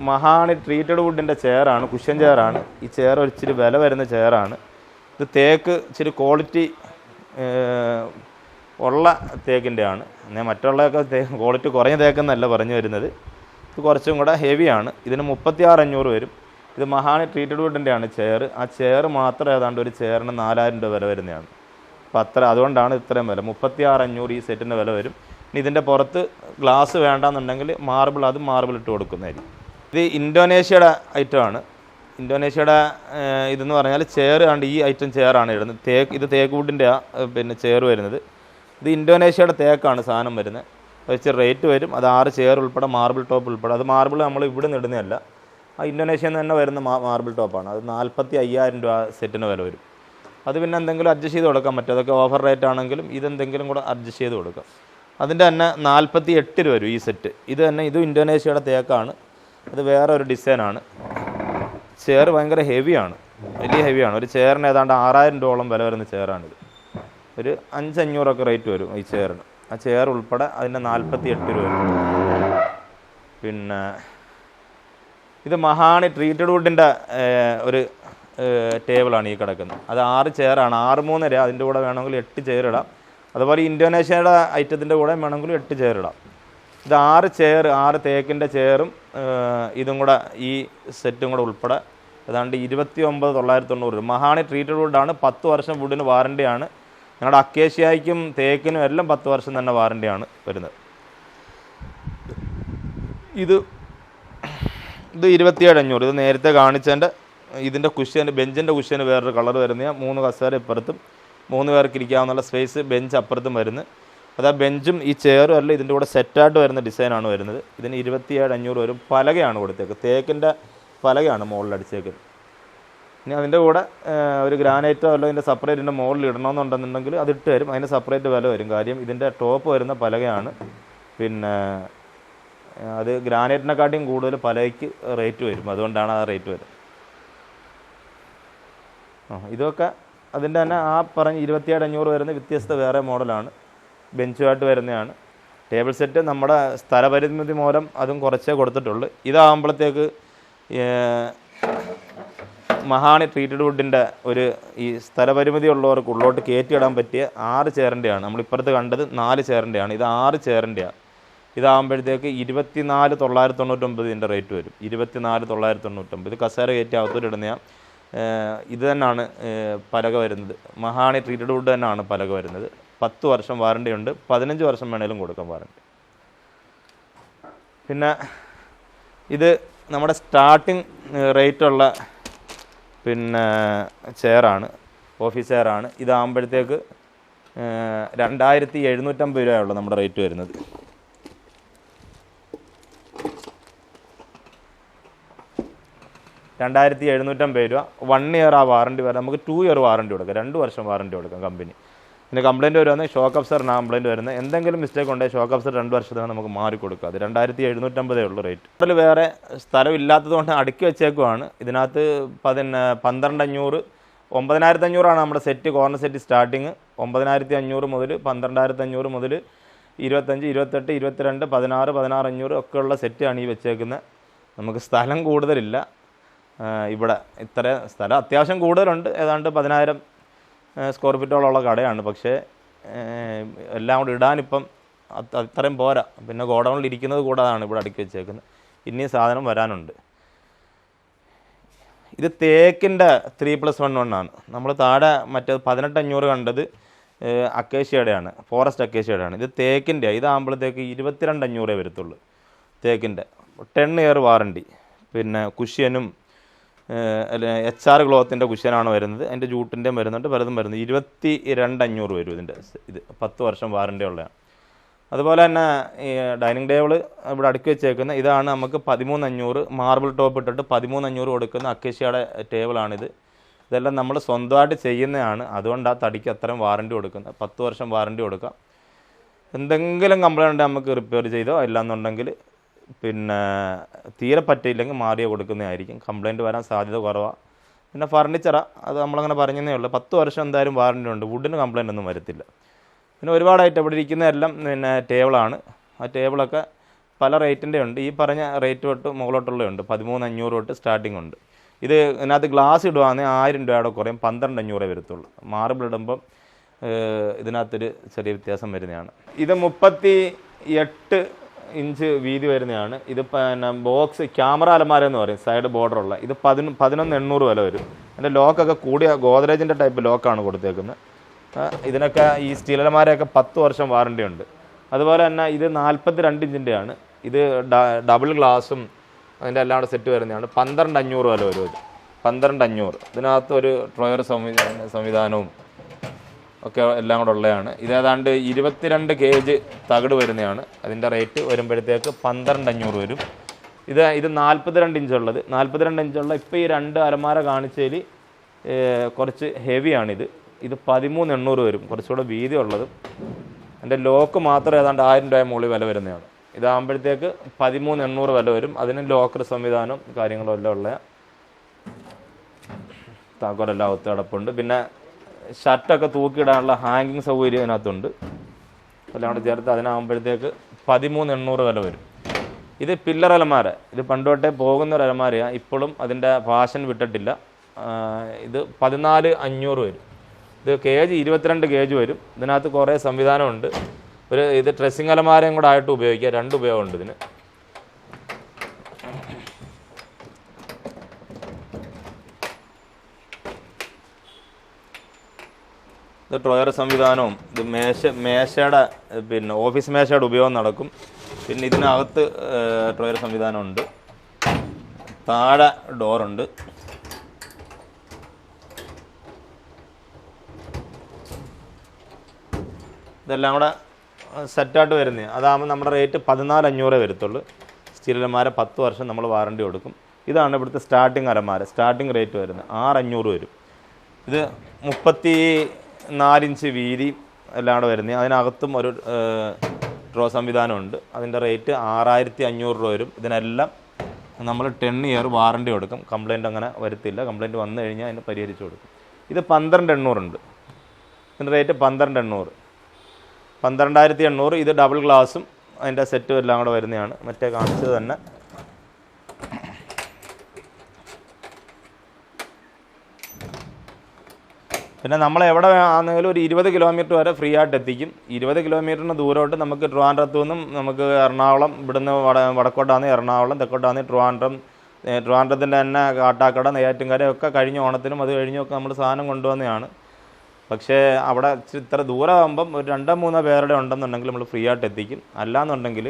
മഹാണി ട്രീറ്റഡ് വുഡിൻ്റെ ചെയറാണ്, കുഷ്യൻ ചെയറാണ്. ഈ ചെയർ ഇച്ചിരി വില വരുന്ന ചെയറാണ്. ഇത് തേക്ക് ഇച്ചിരി ക്വാളിറ്റി ഉള്ള തേക്കിൻ്റെയാണ്. എന്നാൽ മറ്റുള്ളതൊക്കെ ക്വാളിറ്റി കുറഞ്ഞ തേക്കെന്നല്ല പറഞ്ഞു വരുന്നത്. ഇത് കുറച്ചും കൂടെ ഹെവിയാണ്. ഇതിന് 36,500 വരും. ഇത് മഹാണി ട്രീറ്റഡ് വുഡിൻ്റെയാണ് ചെയർ. ആ ചെയർ മാത്രം ഏതാണ്ട് ഒരു ചെയറിന് 4,000 രൂപ വില വരുന്നതാണ്. അപ്പോൾ അതുകൊണ്ടാണ് ഇത്രയും വില. 36,500 ഈ സെറ്റിൻ്റെ വില വരും. ഇനി ഇതിൻ്റെ പുറത്ത് ഗ്ലാസ് വേണ്ടാന്നുണ്ടെങ്കിൽ അതും മാർബിൾ ഇട്ട് കൊടുക്കുന്നതായിരിക്കും. ഇത് ഇന്തോനേഷ്യയുടെ ഐറ്റമാണ്. ഇന്തോനേഷ്യയുടെ ഇതെന്ന് പറഞ്ഞാൽ ചെയർ കണ്ട് ഈ ഐറ്റം ചെയറാണ് ഇടുന്നത്. ഇത് തേക്ക് വുഡിൻ്റെ പിന്നെ ചെയർ വരുന്നത്. ഇത് ഇന്തോനേഷ്യയുടെ തേക്കാണ് സാധനം വരുന്നത്. വെച്ച് റേറ്റ് വരും. അത് 6 ചെയർ ഉൾപ്പെടെ മാർബിൾ ടോപ്പ് ഉൾപ്പെടെ. അത് മാർബിൾ നമ്മൾ ഇവിടെ നിന്ന് ഇടുന്നതല്ല, ആ ഇന്തോനേഷ്യയിൽ നിന്ന് തന്നെ വരുന്ന മാർബിൾ ടോപ്പാണ്. അത് 45,000 രൂപ സെറ്റിന് വില വരും. അത് പിന്നെ എന്തെങ്കിലും അഡ്ജസ്റ്റ് ചെയ്ത് കൊടുക്കാൻ പറ്റും. അതൊക്കെ ഓഫർ റേറ്റ് ആണെങ്കിലും ഇതെന്തെങ്കിലും കൂടെ അഡ്ജസ്റ്റ് ചെയ്ത് കൊടുക്കാം. അതിൻ്റെ തന്നെ 48 രൂപ വരും ഈ സെറ്റ്. ഇത് തന്നെ ഇതും ഇന്തോനേഷ്യയുടെ തേക്കാണ്. അത് വേറെ ഒരു ഡിസൈനാണ്. ചെയർ ഭയങ്കര ഹെവിയാണ്, വലിയ ഹെവിയാണ്. ഒരു ചെയറിന് ഏതാണ്ട് 6,000 രൂപയോളം വില വരുന്ന ചെയറാണിത്. ഒരു 5,500 റേറ്റ് വരും ഈ ചെയറിന്. ആ ചെയർ ഉൾപ്പെടെ അതിൻ്റെ 48 രൂപ വരും. പിന്നെ ഇത് മഹാണി ട്രീറ്റഡ് വുഡിൻ്റെ ഒരു ടേബിളാണ് ഈ കിടക്കുന്നത്. അത് 6 ചെയറാണ്. 6.3 അതിൻ്റെ കൂടെ വേണമെങ്കിൽ 8 ചെയർ ഇടാം. അതുപോലെ ഇന്തോനേഷ്യയുടെ ഐറ്റത്തിൻ്റെ കൂടെ വേണമെങ്കിൽ 8 ചെയർ ഇടാം. ഇത് 6 ചെയർ, 6 തേക്കിൻ്റെ ചെയറും ഇതും കൂടെ ഈ സെറ്റും കൂടെ ഉൾപ്പെടെ ഏതാണ്ട് 29,990 രൂപ. മഹാണി ട്രീറ്റഡ് വുഡാണ്. 10 വർഷം വുഡിന് വാറണ്ടിയാണ്. ഞങ്ങളുടെ അക്കേഷ്യയ്ക്കും തേക്കിനും എല്ലാം 10 വർഷം തന്നെ വാറണ്ടിയാണ് വരുന്നത്. ഇത് 27,500. ഇത് നേരത്തെ കാണിച്ചതിൻ്റെ ഇതിൻ്റെ കുഷ്യന്, ബെഞ്ചിൻ്റെ കുഷ്യന് വേറൊരു കളർ വരുന്ന 3 കസേര ഇപ്പുറത്തും 3 പേർക്ക് ഇരിക്കാവുന്ന സ്പേസ് ബെഞ്ച് അപ്പുറത്തും വരുന്നത്. അത് ആ ബെഞ്ചും ഈ ചെയറും അല്ല ഇതിൻ്റെ കൂടെ സെറ്റായിട്ട് വരുന്ന ഡിസൈനാണ് വരുന്നത്. ഇതിന് 27,500 വരും. പലകയാണ് കൊടുത്തേക്ക്, തേക്കിൻ്റെ പലകയാണ് മുകളിൽ അടിച്ചേക്കുന്നത്. ഇനി അതിൻ്റെ കൂടെ ഒരു ഗ്രാനൈറ്റോ അല്ല ഇതിൻ്റെ സെപ്പറേറ്റ് ഇതിൻ്റെ മുകളിൽ ഇടണമെന്നുണ്ടെന്നുണ്ടെങ്കിൽ അതിട്ട് തരും. അതിന് സെപ്പറേറ്റ് വില വരും. കാര്യം ഇതിൻ്റെ ടോപ്പ് വരുന്ന പലകയാണ്. പിന്നെ അത് ഗ്രാനൈറ്റിനെക്കാട്ടിയും കൂടുതൽ പലകയ്ക്ക് റേറ്റ് വരും. അതുകൊണ്ടാണ് ആ റേറ്റ് വരുന്നത്. ഇതൊക്കെ അതിൻ്റെ തന്നെ ആ പറഞ്ഞ് 27,500 വരുന്ന വ്യത്യസ്ത വേറെ മോഡലാണ്. ബെഞ്ചുമായിട്ട് വരുന്നതാണ്. ടേബിൾ സെറ്റ് നമ്മുടെ സ്ഥലപരിമിതി മൂലം അതും കുറച്ചേ കൊടുത്തിട്ടുള്ളൂ. ഇതാകുമ്പോഴത്തേക്ക് മഹാണി ട്രീറ്റഡ് വുഡിൻ്റെ ഒരു ഈ സ്ഥലപരിമിതി ഉള്ളവർക്ക് ഉള്ളോട്ട് കയറ്റിയിടാൻ പറ്റിയ 6 ചെയറിൻ്റെയാണ്. നമ്മളിപ്പുറത്ത് കണ്ടത് 4 ചെയറിൻ്റെയാണ്. ഇത് 6 ചെയറിൻ്റെയാണ്. ഇതാകുമ്പോഴത്തേക്ക് 24,999 ഇതിൻ്റെ റേറ്റ് വരും. 24,999. ഇത് കസേര കയറ്റി അകത്തോട്ട് ഇടുന്നതാണ്. ഇത് തന്നെയാണ് പലക വരുന്നത്. മഹാണി ട്രീറ്റഡ് വുഡ് തന്നെയാണ് പലക വരുന്നത്. 10 വർഷം വാറണ്ടി ഉണ്ട്. 15 വർഷം വേണേലും കൊടുക്കാൻ വാറണ്ടി. പിന്നെ ഇത് നമ്മുടെ സ്റ്റാർട്ടിങ് റേറ്റുള്ള പിന്നെ ചെയറാണ്, ഓഫീസ് ചെയറാണ്. ഇതാകുമ്പോഴത്തേക്ക് 2,750 രൂപയുള്ളൂ നമ്മുടെ റേറ്റ് വരുന്നത്. 2750 രൂപ. 1 ഇയർ ആ വാറണ്ടി വരാം. നമുക്ക് 2 ഇയർ വാറണ്ടി കൊടുക്കാം, 2 വർഷം വാറണ്ടി കൊടുക്കാം കമ്പനി. പിന്നെ കംപ്ലയിൻറ്റ് വരുവാണെങ്കിൽ ഷോക്ക് അബ്സറിന് കംപ്ലയിൻറ്റ് വരുന്നത്, എന്തെങ്കിലും മിസ്റ്റേക്ക് ഉണ്ടെങ്കിൽ ഷോക്ക് അബ്സർ 2 വർഷത്തിന് നമുക്ക് മാറി കൊടുക്കുക. അത് 2750 ഉള്ളൂ റേറ്റ്. അതിൽ വേറെ സ്ഥലം ഇല്ലാത്തതുകൊണ്ട് അടുക്കി വെച്ചേക്കുവാണ്. ഇതിനകത്ത് 12500 9500 നമ്മുടെ സെറ്റ്, കോർണർ സെറ്റ് സ്റ്റാർട്ടിങ് 9500 മുതൽ 12500 മുതൽ 25, 28, 22, 16, 16500 ഒക്കെ ഉള്ള സെറ്റാണ് ഈ വെച്ചേക്കുന്നത്. നമുക്ക് സ്ഥലം കൂടുതലില്ല ഇവിടെ. ഇത്ര സ്ഥലം അത്യാവശ്യം കൂടുതലുണ്ട്, ഏതാണ്ട് 10000 സ്ക്വയർ ഫീറ്റോളമുള്ള കടയാണ്. പക്ഷേ എല്ലാം കൂടെ ഇടാനിപ്പം അത്രയും പോരാ. പിന്നെ ഗോഡൗണിൽ ഇരിക്കുന്നത് കൂടാതാണ് ഇവിടെ അടുക്കി വെച്ചേക്കുന്നത്. ഇനിയും സാധനം വരാനുണ്ട്. ഇത് തേക്കിൻ്റെ 3+1 ആണ്. നമ്മൾ താഴെ മറ്റേത് 18500 കണ്ടത് അക്കേഷ്യയുടെയാണ്, ഫോറസ്റ്റ് അക്കേഷ്യയുടെയാണ്. ഇത് തേക്കിൻ്റെ, ഇതാകുമ്പോഴത്തേക്ക് 22500 വരത്തുള്ളൂ തേക്കിൻ്റെ. 10 ഇയർ വാറണ്ടി. പിന്നെ കുഷ്യനും HR ക്ലോത്തിൻ്റെ കുഷ്യനാണ് വരുന്നത്. അതിൻ്റെ ജൂട്ടിൻ്റെയും വരുന്നുണ്ട്, പലതും വരുന്നത്. 22500 വരും ഇതിൻ്റെ. ഇത് 10 വർഷം വാറണ്ടി ഉള്ളതാണ്. അതുപോലെ തന്നെ ഈ ഡൈനിങ് ടേബിൾ ഇവിടെ അടുക്കി വെച്ചേക്കുന്ന ഇതാണ് നമുക്ക് 13500 മാർബിൾ ടോപ്പ് ഇട്ടിട്ട് 13500 കൊടുക്കുന്ന അക്കേഷ്യയുടെ ടേബിളാണിത്. ഇതെല്ലാം നമ്മൾ സ്വന്തമായിട്ട് ചെയ്യുന്നതാണ്. അതുകൊണ്ട് ആ തടിക്ക് അത്രയും വാറണ്ടി കൊടുക്കുന്നത്. 10 വർഷം വാറണ്ടി കൊടുക്കാം. എന്തെങ്കിലും കംപ്ലൈൻറ്റ് നമുക്ക് റിപ്പയർ ചെയ്തോ, ഇല്ലാന്നുണ്ടെങ്കിൽ പിന്നെ തീരെ പറ്റിയില്ലെങ്കിൽ മാറിയോ കൊടുക്കുന്നതായിരിക്കും. കംപ്ലൈൻറ്റ് വരാൻ സാധ്യത കുറവാണ്. പിന്നെ ഫർണിച്ചറാണ്, അത് നമ്മളങ്ങനെ പറഞ്ഞതേ ഉള്ളൂ. 10 വർഷം എന്തായാലും വാറണ്ടി ഉണ്ട്. വുഡിന് കംപ്ലൈൻ്റ് ഒന്നും വരത്തില്ല. പിന്നെ ഒരുപാടായിട്ട് ഇവിടെ ഇരിക്കുന്നതെല്ലാം പിന്നെ ടേബിളാണ്. ആ ടേബിളൊക്കെ പല റേറ്റിൻ്റെ ഉണ്ട്. ഈ പറഞ്ഞ റേറ്റ് തൊട്ട് മുകളിലോട്ടുള്ളതുണ്ട്. 13500 തൊട്ട് സ്റ്റാർട്ടിംഗ് ഉണ്ട്. ഇത് ഇതിനകത്ത് ഗ്ലാസ് ഇടുവാണെങ്കിൽ 1000 രൂപയുടെ കുറയും, 12500 വരത്തുള്ളൂ. മാർബിൾ ഇടുമ്പം ഇതിനകത്തൊരു ചെറിയ വ്യത്യാസം വരുന്നതാണ്. ഇത് 38 ഇഞ്ച് വീതി വരുന്നതാണ്. ഇത് പിന്നെ ബോക്സ് ക്യാമറ അലമാര എന്ന് പറയും, സൈഡ് ബോർഡറുള്ള. ഇത് 11,800 വില വരും. അതിൻ്റെ ലോക്കൊക്കെ കൂടിയ ഗോദ്രേജിൻ്റെ ടൈപ്പ് ലോക്കാണ് കൊടുത്തേക്കുന്നത്. ഇതിനൊക്കെ ഈ സ്റ്റീൽ അലമാരയൊക്കെ 10 വർഷം വാറണ്ടി ഉണ്ട്. അതുപോലെ തന്നെ ഇത് 42 ഇഞ്ചിൻ്റെയാണ്. ഇത് ഡബിൾ ഗ്ലാസും അതിൻ്റെ എല്ലാം കൂടെ സെറ്റ് വരുന്നതാണ്. 12500 വില വരും. ഇത് 12500. ഇതിനകത്ത് ഒരു ഡ്രോയർ സംവിധാനവും ഒക്കെ എല്ലാം കൂടെ ഉള്ളതാണ്. ഇതേതാണ്ട് 22 kg തകിട് വരുന്നതാണ്. അതിൻ്റെ റേറ്റ് വരുമ്പോഴത്തേക്ക് 12500 വരും. ഇത് 42 ഇഞ്ചുള്ളത്. 42 ഇഞ്ചുള്ള ഇപ്പോൾ ഈ 2 അലമാര കാണിച്ചതിൽ കുറച്ച് ഹെവിയാണിത്. ഇത് 13800 വരും, കുറച്ചുകൂടെ വീതി ഉള്ളതും. എൻ്റെ ലോക്ക് മാത്രം ഏതാണ്ട് 1000 രൂപ മുകളിൽ വില വരുന്നതാണ്. ഇതാകുമ്പോഴത്തേക്ക് 13800 വില വരും. അതിന് ലോക്കർ സംവിധാനവും കാര്യങ്ങളും എല്ലാം ഉള്ള താക്കോലെല്ലാം ഒത്തു കിടപ്പുണ്ട്. പിന്നെ ഷർട്ടൊക്കെ തൂക്കിയിടാനുള്ള ഹാങ്ങിങ് സൗകര്യം ഇതിനകത്തുണ്ട്. എല്ലാം കൂടെ ചേർത്ത് അതിനാകുമ്പോഴത്തേക്ക് 13800 വില വരും. ഇത് പില്ലർ അലമാര. ഇത് പണ്ടോട്ടേ പോകുന്ന ഒരു അലമാരയാണ്. ഇപ്പോഴും അതിൻ്റെ ഫാഷൻ വിട്ടിട്ടില്ല. ഇത് 14500 വരും. ഇത് കേജ് 22 kg വരും. ഇതിനകത്ത് കുറേ സംവിധാനമുണ്ട്. ഇത് ഡ്രസ്സിങ് അലമാരയും കൂടെ ആയിട്ട് ഉപയോഗിക്കുക. 2 ഉപയോഗമുണ്ട് ഇതിന്. ഇത് ഡ്രോയർ സംവിധാനവും. ഇത് മേശയുടെ പിന്നെ ഓഫീസ് മേശയുടെ ഉപയോഗം നടക്കും. പിന്നെ ഇതിനകത്ത് ഡ്രോയർ സംവിധാനമുണ്ട്. താഴെ ഡോറുണ്ട്. ഇതെല്ലാം കൂടെ സെറ്റായിട്ട് വരുന്നത്. അതാകുമ്പോൾ നമ്മുടെ റേറ്റ് 14500 വരത്തുള്ളൂ. സ്റ്റീൽ അലമാര 10 വർഷം നമ്മൾ വാറണ്ടി കൊടുക്കും. ഇതാണ് ഇവിടുത്തെ സ്റ്റാർട്ടിങ് അലമാര. സ്റ്റാർട്ടിങ് റേറ്റ് വരുന്നത് 6500 വരും. ഇത് 34 ഇഞ്ച് വീതി എല്ലാം കൂടെ വരുന്നത്. അതിനകത്തും ഒരു ഡ്രോ സംവിധാനമുണ്ട്. അതിൻ്റെ റേറ്റ് 6500 രൂപ വരും. ഇതിനെല്ലാം നമ്മൾ 10 ഇയർ വാറണ്ടി കൊടുക്കും. കംപ്ലയിൻ്റ് അങ്ങനെ വരത്തില്ല. കംപ്ലയിൻറ്റ് വന്നു കഴിഞ്ഞാൽ അതിന് പരിഹരിച്ച് കൊടുക്കും. ഇത് 12800 ഉണ്ട്. ഇതിൻ്റെ റേറ്റ് 12800. 12800. ഇത് ഡബിൾ ഗ്ലാസും അതിൻ്റെ സെറ്റും എല്ലാം കൂടെ വരുന്നതാണ്. മറ്റേ കാണിച്ചത് തന്നെ. പിന്നെ നമ്മൾ എവിടെ ആണെങ്കിലും ഒരു 20 കിലോമീറ്റർ വരെ ഫ്രീ ആയിട്ട് എത്തിക്കും. 20 കിലോമീറ്ററിന് ദൂരോട്ട് നമുക്ക് ട്രിവാൻഡ്രത്തു നിന്നും നമുക്ക് എറണാകുളം, ഇവിടുന്ന് വടക്കോട്ടാണ് എറണാകുളം, തെക്കോട്ടാണ് ട്രിവാൻഡ്രത്തിൻ്റെ തന്നെ കാട്ടാക്കട, നെയ്യാറ്റിൻകര ഒക്കെ കഴിഞ്ഞ ഓണത്തിനും അത് കഴിഞ്ഞൊക്കെ നമ്മൾ സാധനം കൊണ്ടുവന്നതാണ്. പക്ഷേ അവിടെ ഇത്ര ദൂരമാകുമ്പം ഒരു 2-3 പേരുടെ ഉണ്ടെന്നുണ്ടെങ്കിൽ നമ്മൾ ഫ്രീ ആയിട്ട് എത്തിക്കും. അല്ലാന്നുണ്ടെങ്കിൽ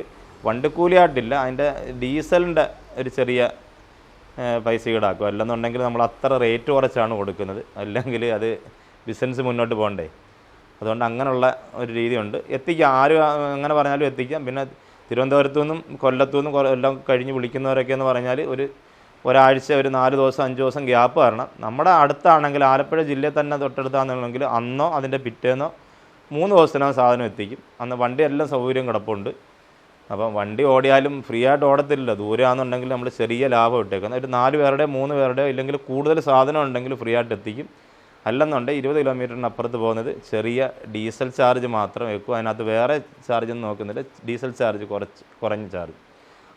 വണ്ടിക്കൂലിയായിട്ടില്ല, അതിൻ്റെ ഡീസലിൻ്റെ ഒരു ചെറിയ പൈസ ഈടാക്കും. അല്ലെന്നുണ്ടെങ്കിൽ നമ്മൾ അത്ര റേറ്റ് കുറച്ചാണ് കൊടുക്കുന്നത്. അല്ലെങ്കിൽ അത് ബിസിനസ് മുന്നോട്ട് പോകണ്ടേ. അതുകൊണ്ട് അങ്ങനെയുള്ള ഒരു രീതിയുണ്ട്. എത്തിക്കാം, ആരും അങ്ങനെ പറഞ്ഞാലും എത്തിക്കാം. പിന്നെ തിരുവനന്തപുരത്തു നിന്നും കൊല്ലത്തു നിന്നും എല്ലാം കഴിഞ്ഞ് വിളിക്കുന്നവരൊക്കെ എന്ന് പറഞ്ഞാൽ ഒരു ഒരാഴ്ച ഒരു 4 ദിവസം 5 ദിവസം ഗ്യാപ്പ് വരണം. നമ്മുടെ അടുത്താണെങ്കിൽ ആലപ്പുഴ ജില്ലയിൽ തന്നെ തൊട്ടടുത്താണെന്നുണ്ടെങ്കിൽ അന്നോ അതിൻ്റെ പിറ്റേന്നോ 3 ദിവസത്തിനകം സാധനം എത്തിക്കും. അന്ന് വണ്ടി എല്ലാം സൗകര്യം കിടപ്പുണ്ട്. അപ്പം വണ്ടി ഓടിയാലും ഫ്രീ ആയിട്ട് ഓടത്തില്ല. ദൂരെയാണെന്നുണ്ടെങ്കിൽ നമ്മൾ ചെറിയ ലാഭം ഇട്ടേക്കുന്നത്. ഒരു 4 പേരുടെയോ 3 പേരുടെയോ ഇല്ലെങ്കിൽ കൂടുതൽ സാധനം ഉണ്ടെങ്കിൽ ഫ്രീ ആയിട്ട് എത്തിക്കും. അല്ലെന്നുണ്ടെങ്കിൽ 20 കിലോമീറ്ററിന് അപ്പുറത്ത് പോകുന്നത് ചെറിയ ഡീസൽ ചാർജ് മാത്രം വെക്കും. അതിനകത്ത് വേറെ ചാർജൊന്നും നോക്കുന്നില്ല. ഡീസൽ ചാർജ് കുറഞ്ഞ ചാർജ്.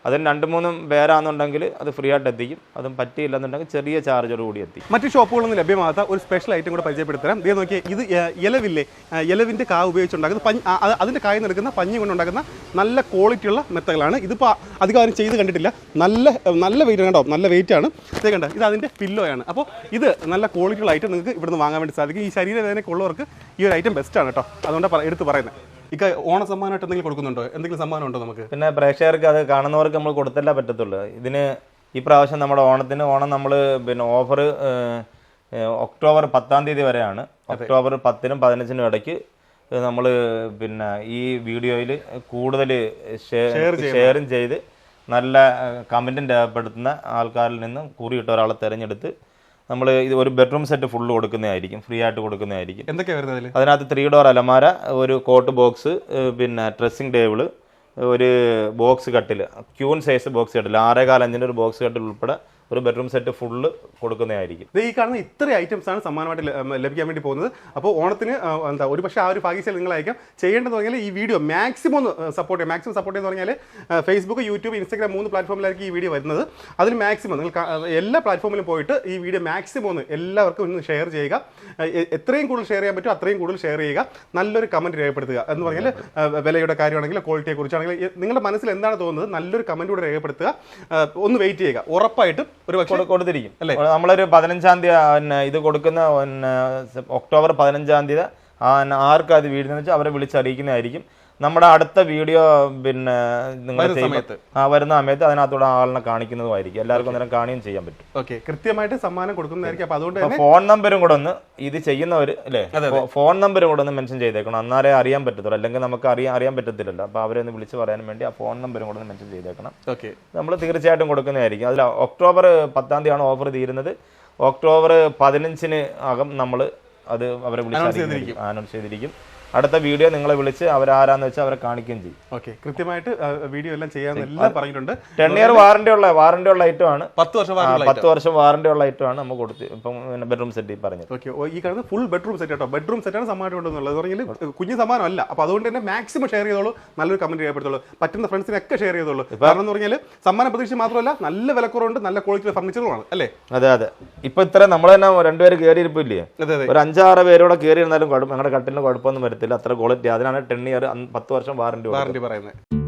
അതിന് 2-3 പേരാണെന്നുണ്ടെങ്കിൽ അത് ഫ്രീ ആയിട്ട് എത്തിക്കും. അതും പറ്റിയില്ലെന്നുണ്ടെങ്കിൽ ചെറിയ ചാർജോട് കൂടി എത്തിക്കും. മറ്റ് ഷോപ്പുകളൊന്നും ലഭ്യമാകാത്ത ഒരു സ്പെഷ്യൽ ഐറ്റം കൂടെ പരിചയപ്പെടുത്തരാം. ഇതേ നോക്കിയാൽ ഇത് ഇലവില്ലേ, ഇലവിൻ്റെ കാ ഉപയോഗിച്ചുണ്ടാക്കുന്ന അതിൻ്റെ കായ നിൽക്കുന്ന പഞ്ഞി കൊണ്ടുണ്ടാക്കുന്ന നല്ല ക്വാളിറ്റിയുള്ള മെത്തകളാണ്. ഇതിപ്പോൾ അധികം ആരും ചെയ്ത് കണ്ടിട്ടില്ല. നല്ല വെയിറ്റ് കണ്ടോ, നല്ല വെയിറ്റാണ്. ഇതേ കണ്ടോ, ഇത് അതിൻ്റെ പില്ലോയാണ്. അപ്പോൾ ഇത് നല്ല ക്വാളിറ്റിയുള്ള ഐറ്റം നിങ്ങൾക്ക് ഇവിടുന്ന് വാങ്ങാൻ വേണ്ടി സാധിക്കും. ഈ ശരീരവേദനയൊക്കെ ഉള്ളവർക്ക് ഈ ഒരു ഐറ്റം ബെസ്റ്റാണ് കേട്ടോ. അതുകൊണ്ടാണ് എടുത്ത് പറയുന്നത്. ഇക്ക ഓണ സമ്മാനമായിട്ട് എന്തെങ്കിലും കൊടുക്കുന്നുണ്ടോ? എന്തെങ്കിലും സമ്മാനം ഉണ്ടോ നമുക്ക്? പിന്നെ പ്രേക്ഷകർക്ക് അത് കാണുന്നവർക്ക് നമ്മൾ കൊടുത്തല്ലേ പറ്റത്തുള്ളൂ. ഇതിന് ഈ പ്രാവശ്യം നമ്മുടെ ഓണം നമ്മൾ പിന്നെ ഓഫർ ഒക്ടോബർ 10-ാം തീയതി വരെയാണ്. ഒക്ടോബർ 10-നും 15-നും ഇടയ്ക്ക് നമ്മൾ പിന്നെ ഈ വീഡിയോയിൽ കൂടുതൽ ഷെയറും ചെയ്ത് നല്ല കമൻറ്റും രേഖപ്പെടുത്തുന്ന ആൾക്കാരിൽ നിന്നും കൂറിയിട്ട് ഒരാളെ തിരഞ്ഞെടുത്ത് നമ്മൾ ഇത് ഒരു ബെഡ്റൂം സെറ്റ് ഫുള്ള് കൊടുക്കുന്നതായിരിക്കും, ഫ്രീ ആയിട്ട് കൊടുക്കുന്നതായിരിക്കും. എന്തൊക്കെയാണ് വരുന്നത്? അതിനകത്ത് 3 ഡോർ അലമാര, ഒരു കോട്ട് ബോക്സ്, പിന്നെ ഡ്രസ്സിംഗ് ടേബിള്, ഒരു ബോക്സ് കട്ടിൽ, ക്യൂൺ സൈസ് ബോക്സ് കട്ടിൽ, 6.25 ഇഞ്ചിൻ്റെ ഒരു ബോക്സ് കട്ടിൽ ഉൾപ്പെടെ ഒരു ബെഡ്റൂം സെറ്റ് ഫുള്ള് കൊടുക്കുന്നതായിരിക്കും. ഈ കാണുന്ന ഇത്രയും ഐറ്റംസാണ് സമ്മാനമായിട്ട് ലഭിക്കാൻ വേണ്ടി പോകുന്നത്. അപ്പോൾ ഓണത്തിന് ഒരു പക്ഷേ ആ ഒരു ഭാഗ്യശാലി നിങ്ങൾ അയക്കാം. ചെയ്യേണ്ടതെന്ന് പറഞ്ഞാൽ ഈ വീഡിയോ മാക്സിമം ഒന്ന് സപ്പോർട്ട് ചെയ്യുക. മാക്സിമം സപ്പോർട്ട് ചെയ്യുന്ന പറഞ്ഞാൽ ഫേസ്ബുക്ക്, യൂട്യൂബ്, ഇൻസ്റ്റാഗ്രാം 3 പ്ലാറ്റ്ഫോമിലായിരിക്കും ഈ വീഡിയോ വരുന്നത്. അതിൽ മാക്സിമം നിങ്ങൾ എല്ലാ പ്ലാറ്റ്ഫോമിലും പോയിട്ട് ഈ വീഡിയോ മാക്സിമം ഒന്ന് എല്ലാവർക്കും ഒന്ന് ഷെയർ ചെയ്യുക. എത്രയും കൂടുതൽ ഷെയർ ചെയ്യാൻ പറ്റും അത്രയും കൂടുതൽ ഷെയർ ചെയ്യുക. നല്ലൊരു കമൻറ്റ് രേഖപ്പെടുത്തുക. എന്ന് പറഞ്ഞാൽ വിലയുടെ കാര്യമാണെങ്കിലും ക്വാളിറ്റിയെ കുറിച്ചാണെങ്കിലും നിങ്ങളുടെ മനസ്സിൽ എന്താണ് തോന്നുന്നത് നല്ലൊരു കമൻറ്റ് കൂടെ രേഖപ്പെടുത്തുക. ഒന്ന് വെയിറ്റ് ചെയ്യുക. ഉറപ്പായിട്ടും ഒരു പക്ഷേ കൊടുത്തിരിക്കും. നമ്മളൊരു 15-ാം തീയതി ഇത് കൊടുക്കുന്ന ഒക്ടോബർ 15-ാം തീയതി ആർക്കും അത് വീടിനെന്ന് വെച്ചാൽ അവരെ വിളിച്ചറിയിക്കുന്നതായിരിക്കും. നമ്മുടെ അടുത്ത വീഡിയോ പിന്നെ നിങ്ങൾ വരുന്ന സമയത്ത് അതിനകത്തൂടെ ആളിനെ കാണിക്കുന്നതുമായിരിക്കും. എല്ലാവർക്കും അന്നേരം കാണുകയും ചെയ്യാൻ പറ്റും. ഓക്കെ, കൃത്യമായിട്ട് സമ്മാനം കൊടുക്കുന്നതായിരിക്കും. അപ്പോൾ അതുകൊണ്ട് തന്നെ ഫോൺ നമ്പരും കൂടെ ഒന്ന് ഇത് ചെയ്യുന്നവർ അല്ലേ, ഫോൺ നമ്പരും കൂടെ ഒന്ന് മെൻഷൻ ചെയ്തേക്കണം. അന്നാലേ അറിയാൻ പറ്റത്തുള്ളൂ. അല്ലെങ്കിൽ നമുക്ക് അറിയാൻ പറ്റത്തില്ലല്ലോ. അപ്പോൾ അവരെ ഒന്ന് വിളിച്ച് പറയാൻ വേണ്ടി ആ ഫോൺ നമ്പരും കൂടെ ഒന്ന് മെൻഷൻ ചെയ്തേക്കണം. ഓക്കെ, നമ്മൾ തീർച്ചയായിട്ടും കൊടുക്കുന്നതായിരിക്കും. അതിൽ ഒക്ടോബർ 10-ാം തീയതിയാണ് ഓഫർ തീരുന്നത്. ഒക്ടോബർ 15-ന് അകം നമ്മൾ അത് അവരെ വിളിച്ച് അനൗൺസ് ചെയ്തിരിക്കും. അടുത്ത വീഡിയോ നിങ്ങളെ വിളിച്ച് അവരാരാന്ന് വെച്ചാൽ അവരെ കാണിക്കുകയും ചെയ്യും. ഓക്കെ, കൃത്യമായിട്ട് വീഡിയോ എല്ലാം ചെയ്യാമെന്ന് എല്ലാം പറഞ്ഞിട്ടുണ്ട്. 10 ഇയർ വാറണ്ടി ഉള്ള ഐറ്റമാണ്. 10 വർഷം വാറണ്ടി ഉള്ള ഐറ്റമാണ് നമ്മൾ കൊടുത്ത് ഇപ്പം ബെഡ്റൂം സെറ്റ് പറഞ്ഞത്. ഓക്കെ, ഈ കാണുന്നത് ഫുൾ ബെഡ്റൂം സെറ്റ് കേട്ടോ. ബെഡ്റൂം സെറ്റാണ് സമ്മാനം കൊണ്ടുവന്നുള്ളത്. പറഞ്ഞാൽ കുഞ്ഞു സമ്മാനമല്ല. അപ്പോൾ അതുകൊണ്ട് തന്നെ മാക്സിമം ഷെയർ ചെയ്തോളൂ. നല്ലൊരു കമന്റ് ചെയ്യപ്പെടുത്തുള്ളൂ. പറ്റുന്ന ഫ്രണ്ട്സിനൊക്കെ ഷെയർ ചെയ്തോളൂ. കാരണം എന്ന് പറഞ്ഞാൽ സമ്മാന പ്രതീക്ഷ മാത്രമല്ല, നല്ല വിലക്കുറവുണ്ട്, നല്ല ക്വാളിറ്റി ഫർണിച്ചറുമാണ് അല്ലേ? അതെ. ഇപ്പൊ ഇത്ര നമ്മൾ തന്നെ 2 പേര് കയറിയിരിപ്പില്ലേ, ഒരു 5-6 പേരോടെ കയറി ഇരുന്നാലും ഞങ്ങളുടെ കട്ടിലിന് കുഴപ്പമൊന്നും വരത്തില്ല. അത്ര ക്വാളിറ്റി. അതിനാണ് 10 ഇയർ 10 വർഷം വാറണ്ടി പറയുന്നത്.